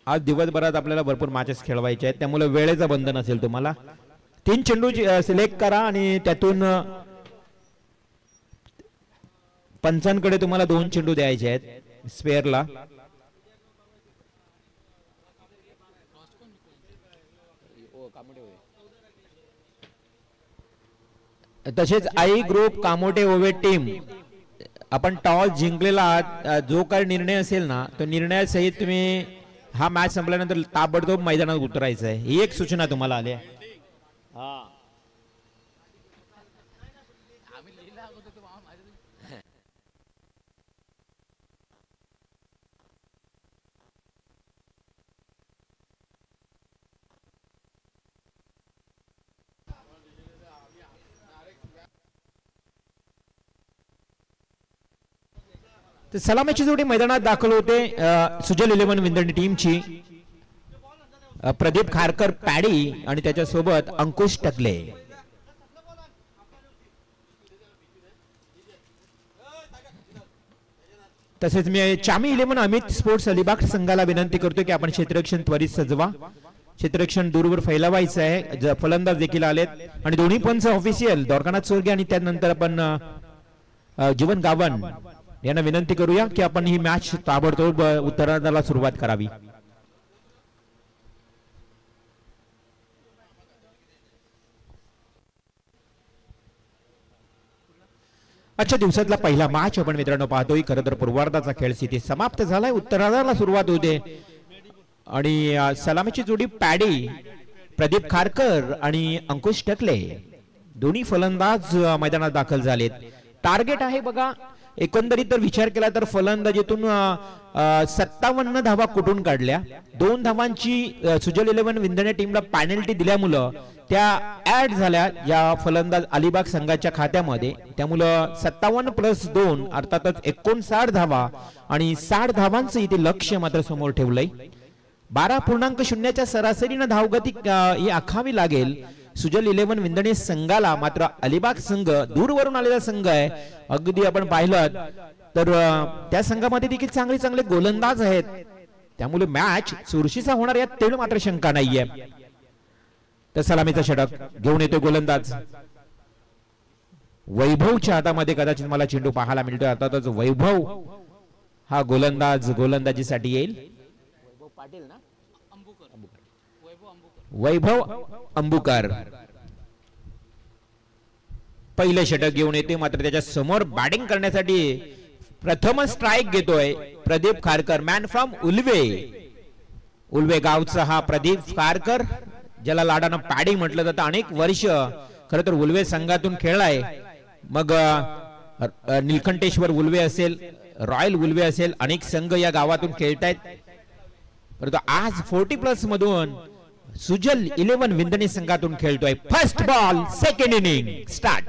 आज दिवसभरात आपल्याला भरपूर मॅचेस खेळवायचे आहेत. त्यामुळे वेळेचं बंधन असेल तुम्हाला. 3 चेंडू सिलेक्ट करा आणि त्यातून पंचांकडे तुम्हाला 2 चेंडू द्यायचे आहेत स्पेअरला. तसेच आई ग्रुप कामोटे ओवे टीम आपण टॉस जिंकलेला आहात. जो काही निर्णय असेल ना तो निर्णयासहित तुम्ही हा मॅच संपल्यानंतर ताबडतोब मैदानात उतरायचं आहे. ही एक सूचना तुम्हाला आली आहे. सलामीची जोडी मैदानात दाखल होते सुजल 11 विंदणी टीमची. प्रदीप खारकर पॅडी आणि त्याच्यासोबत अंकुश टकले. तसेच मी चामी 11 अमित स्पोर्ट्स अलिबाग संघाला विनंती करतो की आपण क्षेत्ररक्षण त्वरित सजवा. क्षेत्ररक्षण दूरवर फैलावायचं आहे. फलंदाज देखील आलेत आणि दोन्ही पंच ऑफिशियल द्वारकानाथ सोरगे आणि त्यानंतर आपण जीवन गावन यांना विनंती करूया की आपण ही मॅच ताबडतोब उत्तरार्धाला सुरुवात करावी. आजच्या दिवसातला पहिला मॅच आपण मित्रांनो पाहतोय. खरं तर पूर्वार्धाचा खेळ इथे समाप्त झालाय. उत्तरार्धाला सुरुवात होते आणि सलामीची जोडी पॅडी प्रदीप खारकर आणि अंकुश टकले दोन्ही फलंदाज मैदानात दाखल झालेत. टार्गेट आहे बघा एकंदरीत जर विचार केला तर फलंदाजीतून 57 धावा कुठून काढल्या. 2 धावांची सुजल 11 विंदणे टीमला पेनल्टी दिल्यामुळं त्या ऍड झाल्या या फलंदाज अलिबाग संघाच्या खात्यामध्ये. त्यामुळं 57+2 अर्थातच 59 धावा आणि 60 धावांचं इथे लक्ष्य मात्र समोर ठेवलंय. 12.0च्या सरासरीनं धावगती ही आखावी लागेल सुजल 11 विंदणे संघाला. मात्र अलिबाग संघ दूरवरून आलेला संघ आहे. अगदी आपण पाहिलं तर त्या संघामध्ये देखील चांगले गोलंदाज आहेत. त्यामुळे मॅच चुरशीचा होणार यात तेवढं मात्र शंका नाहीये. तर सलामीचा षटक घेऊन येतो गोलंदाज वैभवच्या हातामध्ये. कदाचित मला चेंडू पाहायला मिळतोय. अर्थातच वैभव हा गोलंदाजीसाठी येईल. वैभव अंबुकर पहिले षटक घेऊन येते. मात्र त्याच्या समोर बॅटिंग करण्यासाठी प्रथम स्ट्राइक घेतोय प्रदीप खारकर. मॅन फ्रॉम उल्वे गावचा हा प्रदीप खारकर ज्याला लाडानं पॅडी म्हटलं जातं. अनेक वर्ष खरं तर उल्वे संघातून खेळलाय. मग निलकंठेश्वर उल्वे असेल, रॉयल उल्वे असेल, अनेक संघ या गावातून खेळतायत. परंतु आज 40+ मधून सुजल 11 विंदणी संघातून खेळतोय. First ball second inning start.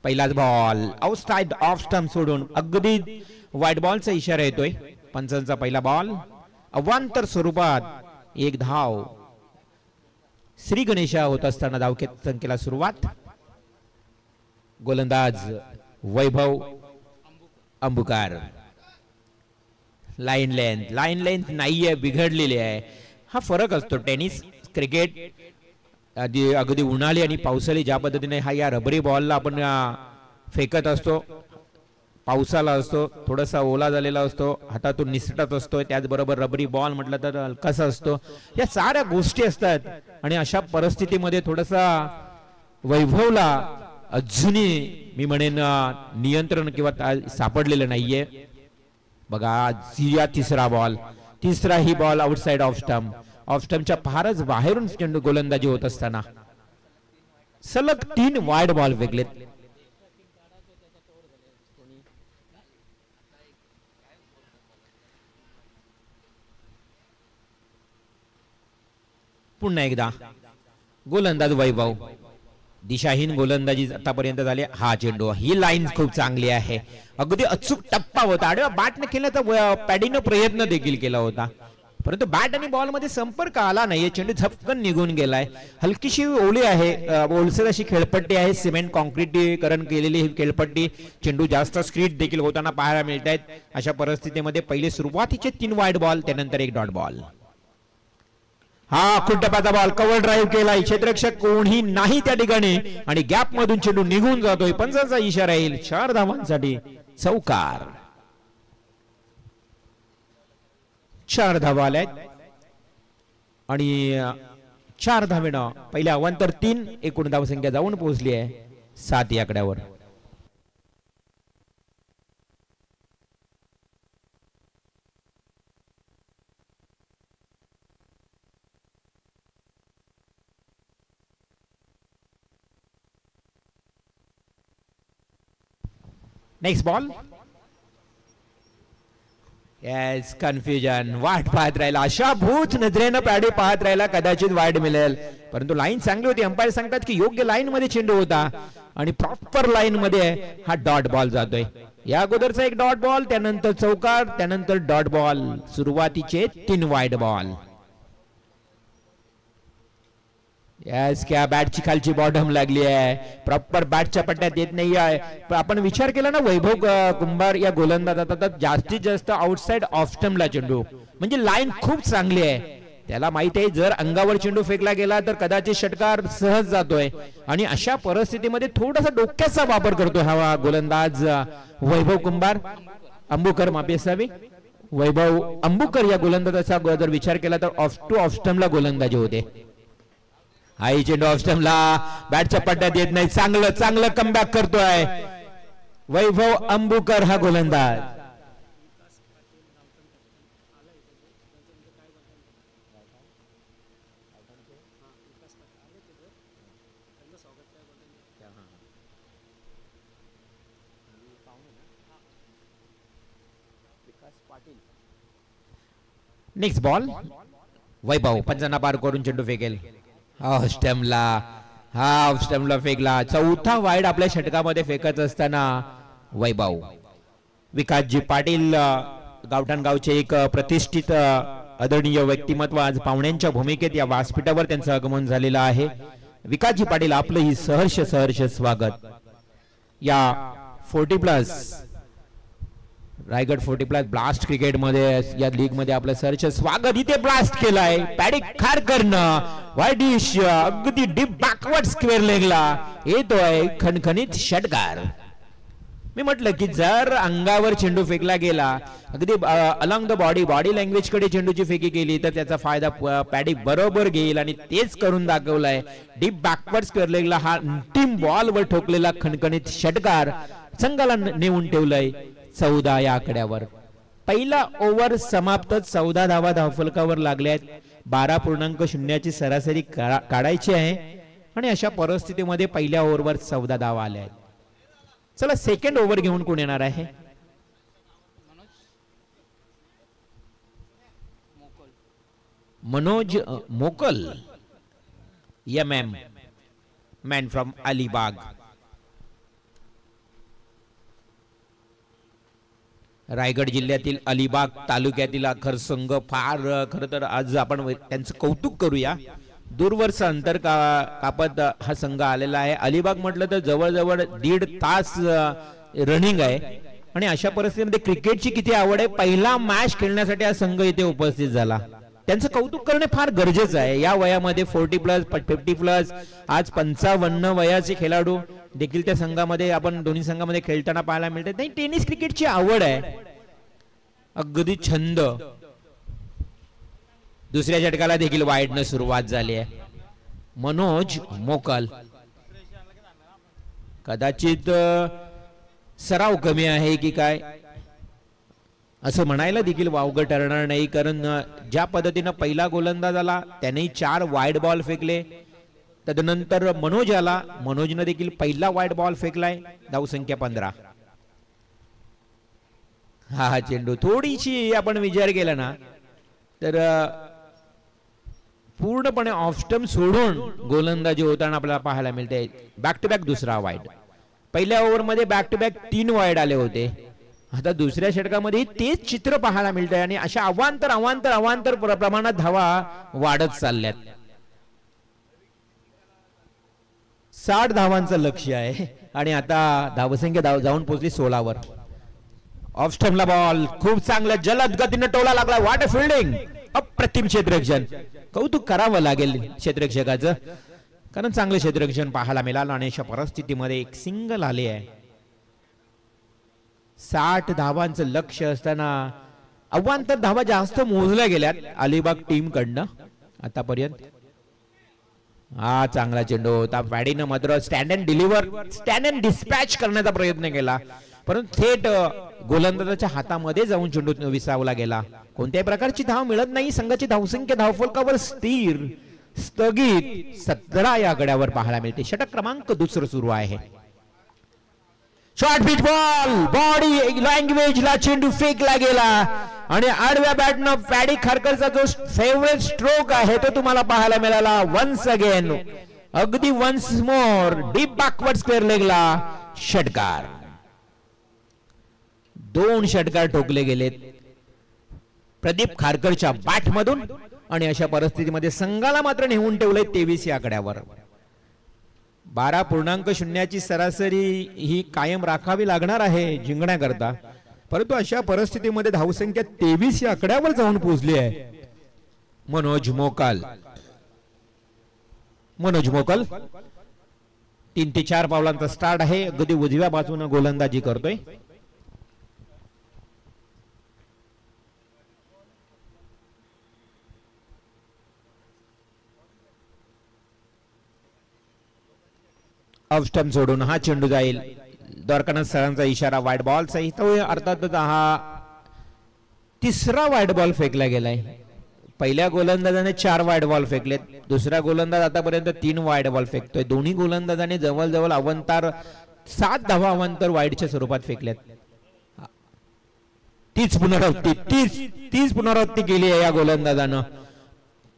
पहिलाच बॉल आउटसाइड ऑफ स्टंप सोडून अगदी व्हाईट बॉलचा इशारा येतोय. पंचांचा पहिला बॉल अवांतर स्वरूपात एक धाव. श्री गणेशा होत असताना धावखेत संख्येला सुरुवात. गोलंदाज वैभव अंबुकार. लाईन लेंथ नाहीये, बिघडलेली आहे. हा फरक असतो. टेनिस क्रिकेट अगदी उन्हाळी आणि पावसाळी ज्या पद्धतीने हा या रबरी बॉलला आपण फेकत असतो, पावसाला असतो, थोडासा ओला झालेला असतो, हातातून निसटत असतो. त्याचबरोबर रबरी बॉल म्हटलं तर हलकासा असतो. या साऱ्या गोष्टी असतात आणि अशा परिस्थितीमध्ये थोडासा वैभवला अजूनही मी म्हणेन नियंत्रण किंवा सापडलेलं नाहीये. बघा तिसरा ही बॉल आउटसाइड ऑफ स्टंपच्या फारच बाहेरून चेंडू गोलंदाजी होत असताना सलग 3 वाईड बॉल वेगलेत. पुन्हा एकदा गोलंदाज वैभव. दिशाहीन गोलंदाजी आतापर्यंत झाली. हा चेंडू, ही लाईन खूप चांगली आहे. अगदी अचूक टप्पा होता. आडव्या बॅटने केल्याचा पॅडीनं प्रयत्न देखील केला होता, परंतु बॅट आणि बॉल मध्ये संपर्क आला नाहीये. चेंडू झपकन निघून गेलाय. हलकीशी ओली आहे, ओलसर अशी खेळपट्टी आहे. सिमेंट कॉन्क्रीटीकरण केलेली ही खेळपट्टी. चेंडू जास्त स्क्रीट देखील होताना पाहायला मिळत आहेत. अशा परिस्थितीमध्ये पहिले सुरुवातीचे 3 वाईड बॉल, त्यानंतर 1 डॉट बॉल. हा खुट्टपाचा बॉल, कव्हर ड्राईव्ह केलाय. क्षेत्ररक्षक कोणी नाही त्या ठिकाणी आणि गॅप मधून चेंडू निघून जातोय. पंचांचा इशारा येईल. 4 धावांसाठी चौकार. 4 धावा आल्यात आणि 4 धावेनं पहिल्या अवांतर 3 एकूण धावसंख्या जाऊन पोहोचली आहे 7 या आकड्यावर. Next ball. Yes confusion. वाट पाहत राहिला, अशा भूत नजरेनं पॅडी पाहत राहिला, कदाचित वाईड मिळेल, परंतु लाईन चांगली होती. अंपायर सांगतात की योग्य लाईन मध्ये चेंडू होता आणि प्रॉपर लाईन मध्ये हा डॉट बॉल जातोय. या अगोदरचा एक डॉट बॉल, त्यानंतर चौकार, त्यानंतर डॉट बॉल. सुरुवातीचे 3 वाईड बॉल. यस, क्या बॅटची खालची बॉटम लागली आहे, प्रॉपर बॅटच्या पट्ट्यात येत नाही आहे. आपण विचार केला ना, वैभव कुंभार या गोलंदाजाचा जास्तीत जास्त आउटसाइड ऑफ स्टंपला चेंडू, म्हणजे लाईन खूप चांगली आहे. त्याला माहित आहे जर अंगावर चेंडू फेकला गेला तर कदाचित षटकार सहज जातोय, आणि अशा परिस्थितीमध्ये थोडासा डोक्याचा वापर करतो हा गोलंदाज वैभव कुंभार. अंबुकर माफी असावी, वैभव अंबुकर या गोलंदाजाचा जर विचार केला तर ऑफ टू ऑफ स्टंपला गोलंदाजी होते. आई चेंडू ऑफ स्टंपला, बॅटच्या पट्ट्यात येत नाही. चांगलं चांगलं कमबॅक करतोय वैभव अंबुकर हा गोलंदाज. Next ball. वैभव पंचांना पार करून चेंडू फेकेल. ऑफ स्टंपला फेकला. चौथा वाईड आपल्या षटकामध्ये फेकत असताना वैभव. विकासजी पाटील गावठाण गावचे एक प्रतिष्ठित आदरणीय व्यक्तिमत्व आज पाहुण्यांच्या भूमिकेत या व्यासपीठावर त्यांचं आगमन झालेलं आहे. विकासजी पाटील आपलं ही सहर्ष सहर्ष स्वागत. या 40+ रायगड 40+ ब्लास्ट क्रिकेट मध्ये या लीग मध्ये आपलं सहर्ष स्वागत. इथे ब्लास्ट केलाय पॅडी खारकरनं, वाईडिश अगदी डीप बॅकवर्ड स्क्वेअर लेगला येतोय खणखणीत षटकार. मी म्हटलं की जर अंगावर चेंडू फेकला गेला, अगदी अलॉंग द बॉडी लँग्वेज कडे चेंडूची फेकी केली तर त्याचा फायदा पॅडी बरोबर घेईल, आणि तेच करून दाखवलाय. डीप बॅकवर्ड स्क्वेअर लेगला हा अंतिम बॉल वर ठोकलेला खणखणीत षटकार संघाला नेऊन ठेवलाय 14 या आकड्यावर. पहिला ओव्हर समाप्त. 14 धावा धावफलकावर लागल्या आहेत. 12.0 सरासरी काढायची आहे, आणि अशा परिस्थितीमध्ये पहिल्या ओव्हरवर 14 धावा आल्या आहेत. चला सेकंड ओव्हर घेऊन कोण येणार आहे? मनोज मोकल, MM, man from Alibag. Raigad जिल्ह्यातील अलिबाग तालुक्यातील अखर संघ. फार खर तर आज आपण त्यांचं कौतुक करूया. दूरवरचं अंतर कापत हा संघ आलेला आहे. अलिबाग म्हटलं तर जवळजवळ 1.5 तास रनिंग आहे, आणि अशा परिस्थितीमध्ये क्रिकेटची किती आवड आहे. पहिला मॅच खेळण्यासाठी हा संघ इथे उपस्थित झाला. त्यांचं कौतुक करणे फार गरजेचं आहे. या वयामध्ये 40+, 50+, आज 55 वयाचे खेळाडू देखील त्या संघामध्ये आपण दोन्ही संघामध्ये खेळताना पाहायला मिळतात. नाही, टेनिस क्रिकेटची आवड आहे, अगदी छंद. दुसऱ्या षटकाला देखील वाईडनं सुरुवात झाली आहे. मनोज मोकल, कदाचित सराव कमी आहे की काय असं म्हणायला देखील वावगं ठरणार नाही, कारण ज्या पद्धतीनं पहिला गोलंदाज आला त्याने 4 वाईड बॉल फेकले. तदनंतर मनोज आला, मनोजने देखील पहिला वाईड बॉल फेकलाय. धावसंख्या 15. हा चेंडू थोडीशी आपण विचार केला ना तर पूर्णपणे ऑफ स्टंप सोडून गोलंदाजी होताना आपल्याला पाहायला मिळते. बॅक टू बॅक दुसरा वाईड. पहिल्या ओव्हर मध्ये बॅक टू बॅक 3 वाईड आले होते. आता दुसऱ्या षटकामध्ये तेच चित्र पाहायला मिळत आहे, आणि अशा अवांतर प्रमाणात धावा वाढत चालल्यात. 60 धावांचं लक्ष्य आहे, आणि आता धावसंख्या जाऊन पोहोचली 16 वर. ऑफ स्टंपला बॉल खूप चांगला जलद गतीने टोला लागला. वाट फिल्डिंग, अप्रतिम क्षेत्ररक्षण. कौतुक करावं लागेल क्षेत्ररक्षकाचं, कारण चांगलं क्षेत्ररक्षण पाहायला मिळालं, आणि अशा परिस्थितीमध्ये एक सिंगल आले आहे. 60 धावांचं लक्ष असताना अवांतर धावा जास्त मोजल्या गेल्यात अलिबाग टीम कडनं आतापर्यंत. हा चांगला चेंडू होता. पॅडीनं मात्र stand and deliver stand and dispatch करण्याचा प्रयत्न केला, परंतु थेट गोलंदाजाच्या हातामध्ये जाऊन चेंडू विसावला गेला. कोणत्याही प्रकारची धाव मिळत नाही. संघाची धावसंख्या धावफलकावर स्थिर स्थगित 17 या गड्यावर पाहायला मिळते. षटक क्रमांक 2 सुरू आहे. शॉर्ट पिच बॉल बॉडी लँग्वेजला चेंडू फेकला गेला आणि आडव्या बॅटनं पॅडी खारकरचा जो फेवरेट स्ट्रोक आहे तो तुम्हाला पाहायला मिळाला. वन्स अगेन अगदी once more deep backward square लेगला षटकार. 2 षटकार ठोकले गेलेत प्रदीप खारकरच्या बॅट मधून आणि अशा परिस्थितीमध्ये संघाला मात्र नेऊन ठेवलंय 23 या आकड्यावर. 12.0 सरासरी ही कायम राखावी लागणार आहे जिंकण्याकरता, परंतु अशा परिस्थितीमध्ये धावसंख्या 23 या आकड्यावर जाऊन पोहोचली आहे. मनोज मोकल 3 ते 4 पावलांचा स्टार्ट आहे. अगदी उजव्या बाजूने गोलंदाजी करतोय. ऑफ स्टंप सोडून हा चेंडू जाईल. द्वारकानाथ सरांचा इशारा वाईट बॉल सहित. अर्थातच हा 3रा वाईट बॉल फेकला गेलाय. पहिल्या गोलंदाजाने 4 वाईट बॉल फेकलेत. दुसरा गोलंदाज आतापर्यंत 3 वाईट बॉल फेकतोय. दोन्ही गोलंदाजाने जवळजवळ अवंतर 7 धावा अवंतर वाईडच्या स्वरूपात फेकल्यात. तीच पुनरावृत्ती केली आहे या गोलंदाजानं.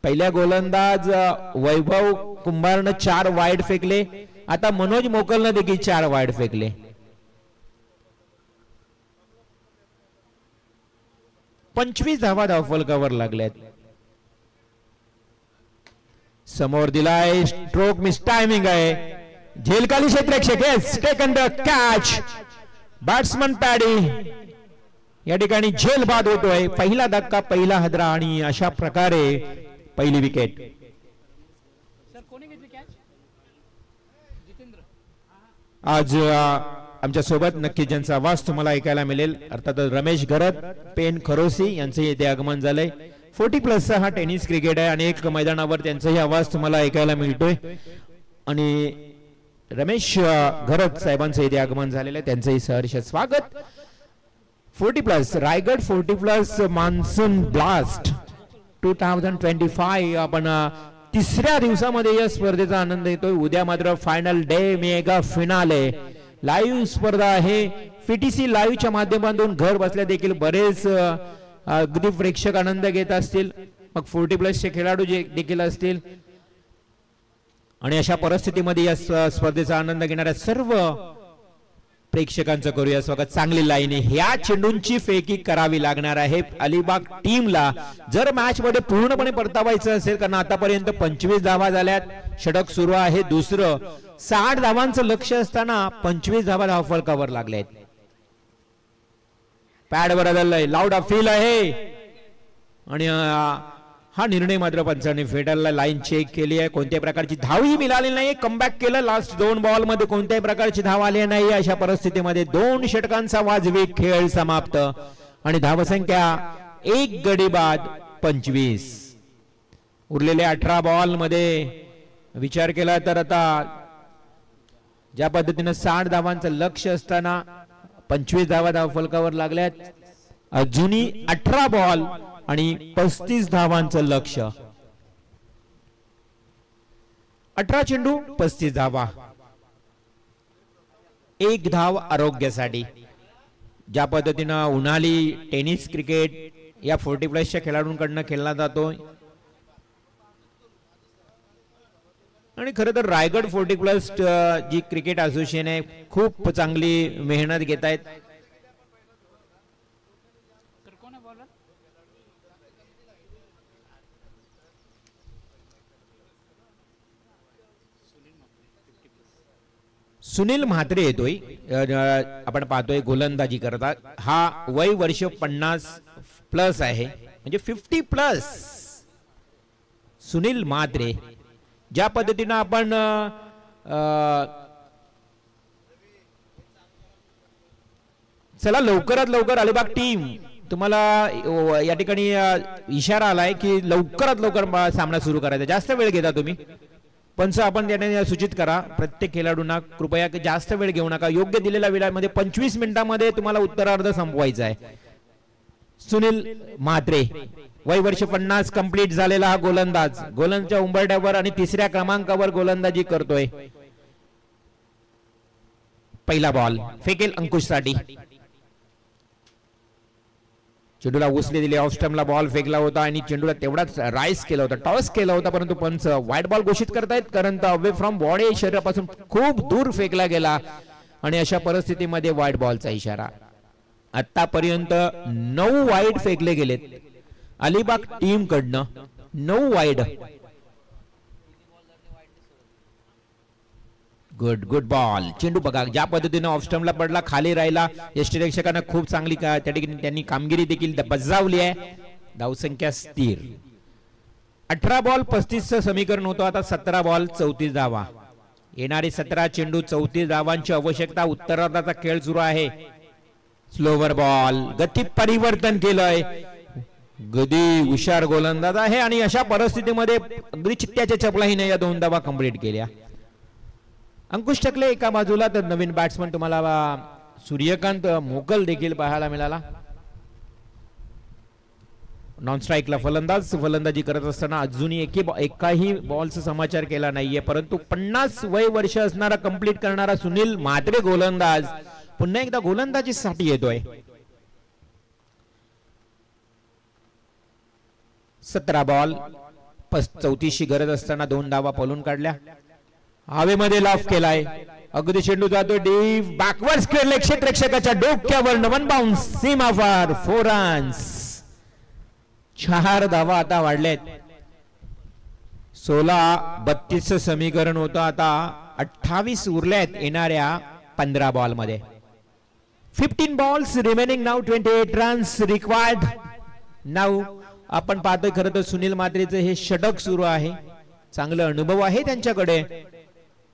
पहिल्या गोलंदाज वैभव कुंभारनं 4 वाईड फेकले. आता मनोज मोकलनं देखील 4 वाईड फेकले. पंचवीस धावा धावफलकावर लागल्यात. समोर दिलाय स्ट्रोक मिस टायमिंग आहे. झेलखाली क्षेत्ररक्षक टेकन द कॅच. बॅट्समन पॅडी या ठिकाणी झेल बाद होतोय. पहिला धक्का पहिला हदरा आणि अशा प्रकारे पहिली विकेट. आज आमच्या सोबत नक्की ज्यांचा आवाज तुम्हाला ऐकायला मिळेल अर्थात रमेश घरत पेन खरोसी यांचे इथे आगमन झालंय. 40+ हा टेनिस क्रिकेट आहे. अनेक मैदानावर त्यांचाही आवाज तुम्हाला ऐकायला मिळतोय आणि रमेश घरत साहेबांचं इथे आगमन झालेलं आहे. त्यांचंही सहर्ष स्वागत. 40+ रायगड 40+ मान्सून ब्लास्ट 2025 आपण 3ऱ्या दिवसामध्ये या स्पर्धेचा आनंद येतोय. उद्या मात्र final day mega finale live स्पर्धा आहे. FTC लाईव्हच्या माध्यमातून घर बसल्या देखील बरेच अगदी प्रेक्षक आनंद घेत असतील. मग 40+ चे खेळाडू देखील असतील आणि अशा परिस्थितीमध्ये या स्पर्धेचा आनंद घेणाऱ्या सर्व प्रेक्षकांचं करूया स्वागत. चांगली लाईन ह्या चेंडूंची फेकी करावी लागणार आहे अलिबाग टीमला जर मॅच मध्ये पूर्णपणे परतावायचं असेल, कारण आतापर्यंत 25 धावा झाल्यात. षटक सुरू आहे दुसरं. 60 धावांचं लक्ष असताना 25 धावा धावफलकावर लागलेत. पॅड वर बदललाय. लाऊड अपील आहे आणि हा निर्णय मात्र पंचांनी फेटाळला. लाईन चेक केली आहे. कोणत्याही प्रकारची धावही मिळाली नाही. कमबॅक केलं. लास्ट 2 बॉल मध्ये कोणत्याही प्रकारची धाव आली नाही. अशा परिस्थितीमध्ये 2 षटकांचा वाजवी खेळ समाप्त आणि धावसंख्या 1 गडी बाद 25. उरलेल्या 18 बॉल मध्ये विचार केला तर आता ज्या पद्धतीने 60 धावांचं लक्ष असताना 25 धावा धावफलकावर लागल्यात. अजूनही 18 बॉल आणि 35 धावांचं लक्ष. 18 चेंडू 35 धावा. 1 धाव आरोग्यासाठी. ज्या पद्धतीनं उन्हाळी टेनिस क्रिकेट या 40+ च्या खेळाडूंकडून खेळला जातो आणि खरं तर रायगड 40+ जी क्रिकेट असोसिएशन आहे खूप चांगली मेहनत घेत आहेत. सुनील म्हात्रे येतोय. आपण पाहतोय गोलंदाजी करता. हा वय वर्ष 50+ आहे म्हणजे 50+. सुनील म्हात्रे ज्या पद्धतीनं आपण चला लवकरात लवकर अलिबाग टीम तुम्हाला या ठिकाणी इशारा आलाय की लवकरात लवकर सामना सुरू करायचा. जास्त वेळ घेता तुम्ही पंच आपण त्याने सूचित करा प्रत्येक खेळाडूंना कृपया जास्त वेळ घेऊ नका. योग्य दिलेल्या वेळामध्ये 25 मिनिटांमध्ये तुम्हाला उत्तरार्ध संपवायचा आहे. सुनील म्हात्रे वय वर्ष 50 कंप्लीट झालेला हा गोलंदाज गोलंदाजच्या उंबरठ्यावर आणि तिसऱ्या क्रमांकावर गोलंदाजी करतोय. पहिला बॉल फेकेल अंकुश साठी. चेंडूला उसले दिले. ऑफ स्टंपला बॉल फेकला होता आणि चेंडूला तेवढाच राईस केला होता, टॉस केला होता, परंतु पंच व्हाईट बॉल घोषित करतायत कारण अवे फ्रॉम बॉडी शरीरापासून खूप दूर फेकला गेला आणि अशा परिस्थितीमध्ये व्हाईट बॉलचा इशारा. आतापर्यंत 9 वाईड फेकले गेलेत अलिबाग टीम कडनं. 9 वाईड. Good good ball. चेंडू बघा ज्या पद्धतीने ऑफ स्टंपला पडला, खाली राहिला. यष्टीरक्षकांना खूप चांगली त्या ठिकाणी त्यांनी कामगिरी देखील बजावली आहे. धावसंख्या स्थिर. 18 बॉल 35 समीकरण होतं. आता 17 बॉल 34 धावा. येणारे 17 चेंडू 34 धावांची आवश्यकता. उत्तरार्धाचा खेळ सुरू आहे. स्लोवर बॉल गती परिवर्तन केलंय. गदी हुशार गोलंदाज आहे आणि अशा परिस्थितीमध्ये अगदी चित्त्याच्या चपलाहीने या 2 धावा कंप्लीट केल्या. अंकुश टकले एका बाजूला तर नवीन बॅट्समन तुम्हाला सूर्यकांत मोकल देखील पाहायला मिळाला. नॉन स्ट्राईकला फलंदाजी करत असताना अजूनही एकाही बॉलचा समाचार केला नाहीये. परंतु 50 वय वर्ष असणारा कंप्लीट करणारा सुनील म्हात्रे गोलंदाज पुन्हा एकदा गोलंदाजीसाठी येतोय. 17 बॉल 34ची गरज असताना 2 धावा पळून काढल्या. हवेमध्ये लाफ केलाय. अगदी चेंडू जातोय डीप बॅकवर्ड खेळले. क्षेत्ररक्षकाच्या डोक्यावर वन बाउन्स सीमा फार 4 रन्स. 4 धावा आता वाढलेत. 16-32 समीकरण होतं. आता 28 उरलेत येणाऱ्या 15 बॉल मध्ये. 15 balls remaining now 28 runs required now. आपण पाहतोय खरं तर सुनील म्हात्रेचं हे षटक सुरू आहे. चांगला अनुभव आहे त्यांच्याकडे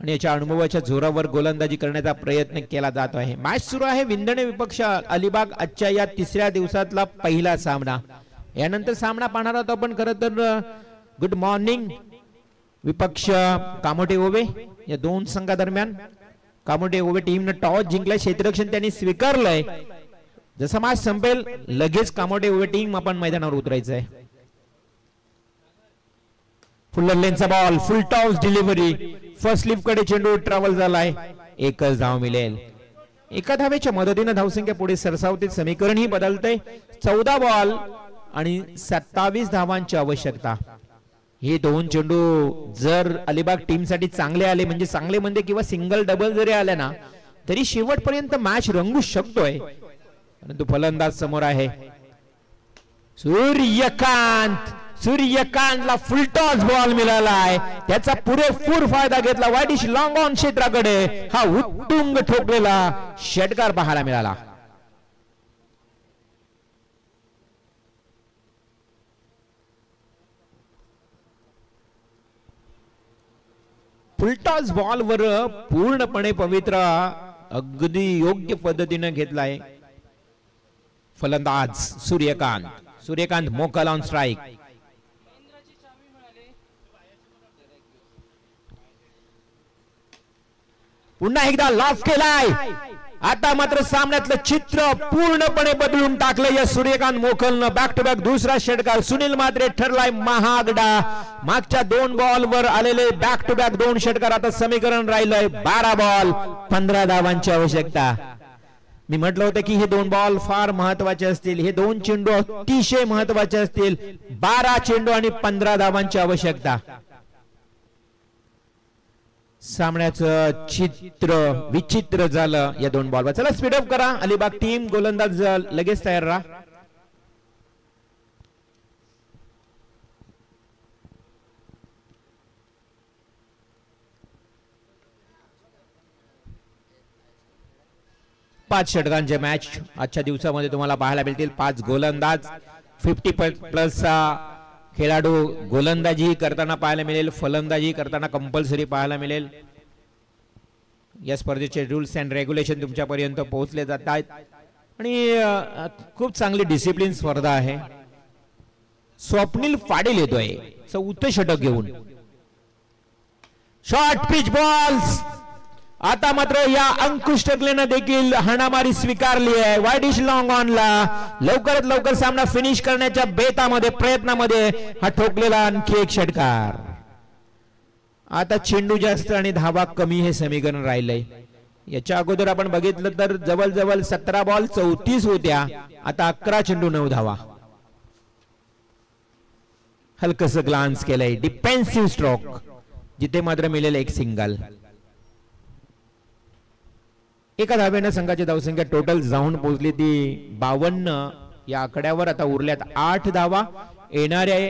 आणि याच्या अनुभवाच्या जोरावर गोलंदाजी करण्याचा प्रयत्न केला जात आहे. मॅच सुरू आहे. विंदणे विपक्ष अलिबाग आजच्या या 3ऱ्या दिवसातला पहिला सामना. यानंतर सामना पाहणार आहोत आपण खरं तर. गुड मॉर्निंग विपक्ष कामोटे ओवे या 2 संघादरम्यान. कामोटे ओवे टीमने टॉस जिंकलाय. क्षेत्ररक्षण त्यांनी स्वीकारलंय. जसा मॅच संपेल लगेच कामोटे ओवे टीम आपण मैदानावर उतरायचं आहे. फुल्लर लेनचा ball full toss delivery. First slip कडे चेंडू ट्रॅव्हल झालाय. एकच धाव मिळेल. एका धावेच्या मदतीने धावसंख्या पुढे सरसावते. समीकरण ही बदलते. 14 बॉल आणि 27 धावांची आवश्यकता. हे 2 चेंडू जर अलिबाग टीम साठी चांगले आले म्हणजे चांगले म्हणजे किंवा सिंगल डबल जरी आले ना तरी शेवटपर्यंत मॅच रंगू शकतोय. परंतु फलंदाज समोर आहे. सूर्यकांतला फुल टॉस बॉल मिळालाय. त्याचा पुरेपूर फायदा घेतला. वाईडिश लॉंग ऑन क्षेत्राकडे हा उत्तुंग ठोकलेला षटकार पाहायला मिळाला. फुल टॉस बॉल वर पूर्णपणे पवित्र अगदी योग्य पद्धतीने घेतलाय फलंदाज सूर्यकांत मोकल ऑन स्ट्राइक. पुन्हा एकदा लॉफ केलाय. आता मात्र सामन्यातलं चित्र पूर्णपणे बदलून टाकलं या सूर्यकांत मोकलनं. बॅक टू बॅक दुसरा षटकार. सुनील म्हात्रे ठरलाय महागडा. मागच्या 2 बॉल वर आलेले बॅक टू बॅक 2 षटकार. आता समीकरण राहिलंय 12 बॉल 15 धावांची आवश्यकता. मी म्हटलं होतं की हे 2 बॉल फार महत्वाचे असतील. हे 2 चेंडू अतिशय महत्वाचे असतील. 12 चेंडू आणि 15 धावांची आवश्यकता. सामन्याचं चित्र विचित्र झालं या 2 बॉलवर. चला स्पीडअप करा. अलिबाग टीम गोलंदाज लगेच तयार राहा. पाच षटकांचे मॅच आजच्या दिवसामध्ये तुम्हाला पाहायला मिळतील. 5 गोलंदाज 50+ खेळाडू गोलंदाजी करताना पाहायला मिळेल. फलंदाजी करताना कंपल्सरी पाहायला मिळेल. या स्पर्धेचे रूल्स अँड रेग्युलेशन तुमच्यापर्यंत पोहोचले जात आहेत आणि खूप चांगली डिसिप्लिन स्पर्धा आहे. स्वप्नील पाटील येतोय 4थं षटक घेऊन. Short pitch balls. आता मात्र या अंकुश टकलेनं देखील हाणामारी स्वीकारली आहे. वाईड इश लॉंग ऑनला. लवकरात लवकर सामना फिनिश करण्याच्या बेतामध्ये प्रयत्नामध्ये हा ठोकलेला आणखी एक षटकार. आता चेंडू जास्त आणि धावा कमी हे समीकरण राहिलंय. याच्या अगोदर आपण बघितलं तर जवळजवळ 17 बॉल 34 होत्या. आता 11 चेंडू 9 धावा. हलकस ग्लान्स केलंय. डिफेन्सिव्ह स्ट्रोक जिथे मात्र मिळेल एक सिंगल. एका धावेनं संघाची धावसंख्या टोटल जाऊन पोहोचली ती 52 या आकड्यावर. आता उरल्यात 8 धावा. येणारे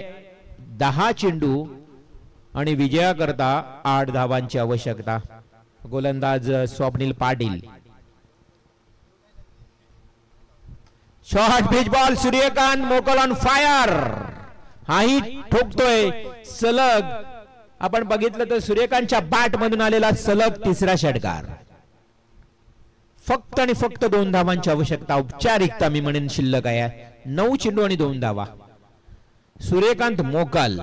10 चेंडू आणि विजयाकरता 8 धावांची आवश्यकता. गोलंदाज Swapnil Patil. Short pitch ball. Suryakant मोकल ऑन फायर. हाही ठोकतोय सलग. आपण बघितलं तर सूर्यकांतच्या बॅट मधून आलेला सलग तिसरा षटकार. फक्त आणि फक्त 2 धावांची आवश्यकता. औपचारिकता मी म्हणेन शिल्लक आहे. 9 चेंडू आणि 2 धावा. सूर्यकांत मोकल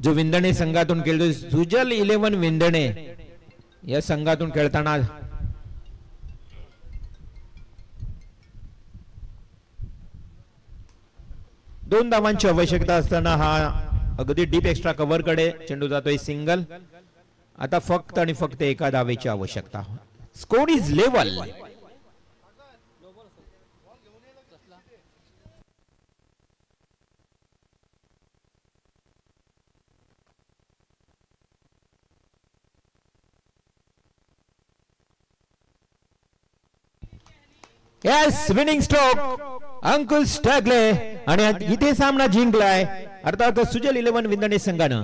जो विंदणे संघातून खेळतोय. सुजल 11 विंदणे या संघातून खेळताना दोन धावांची आवश्यकता असताना हा अगदी डीप एक्स्ट्रा कव्हर कडे चेंडू जातोय सिंगल. आता फक्त आणि फक्त एका धावेची आवश्यकता. Score is level. Yes winning stroke Ankush Takle आणि इथे सामना जिंकलाय अर्थात सुजल 11 विंदणे संघानं.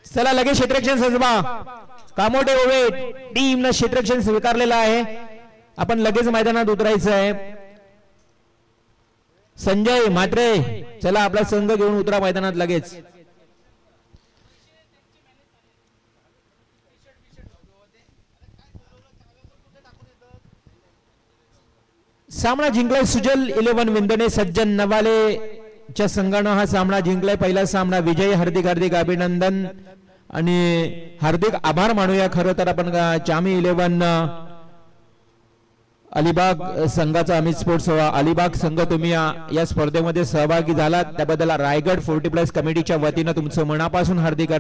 चला लगेच क्षेत्ररक्षण सजवा. कामोटे ओवे टीमनं क्षेत्ररक्षण स्वीकारलेलं आहे. आपण लगेच मैदानात उतरायचं आहे. संजय म्हात्रे चला आपला संघ घेऊन उतरा मैदानात लगेच. सामना जिंकलाय सुजल 11 विंदणे. सज्जन नवाले च्या संघानं हा सामना जिंकलाय. पहिला सामना विजय. हार्दिक हार्दिक अभिनंदन आणि हार्दिक आभार मानूया. खरं तर आपण चामी 11 अलिबाग संघाचा अमित स्पोर्ट्स अलिबाग संघ तुम्ही या स्पर्धेमध्ये सहभागी झालात त्याबद्दल रायगड 40+ कमिटीच्या वतीनं तुमचं मनापासून हार्दिक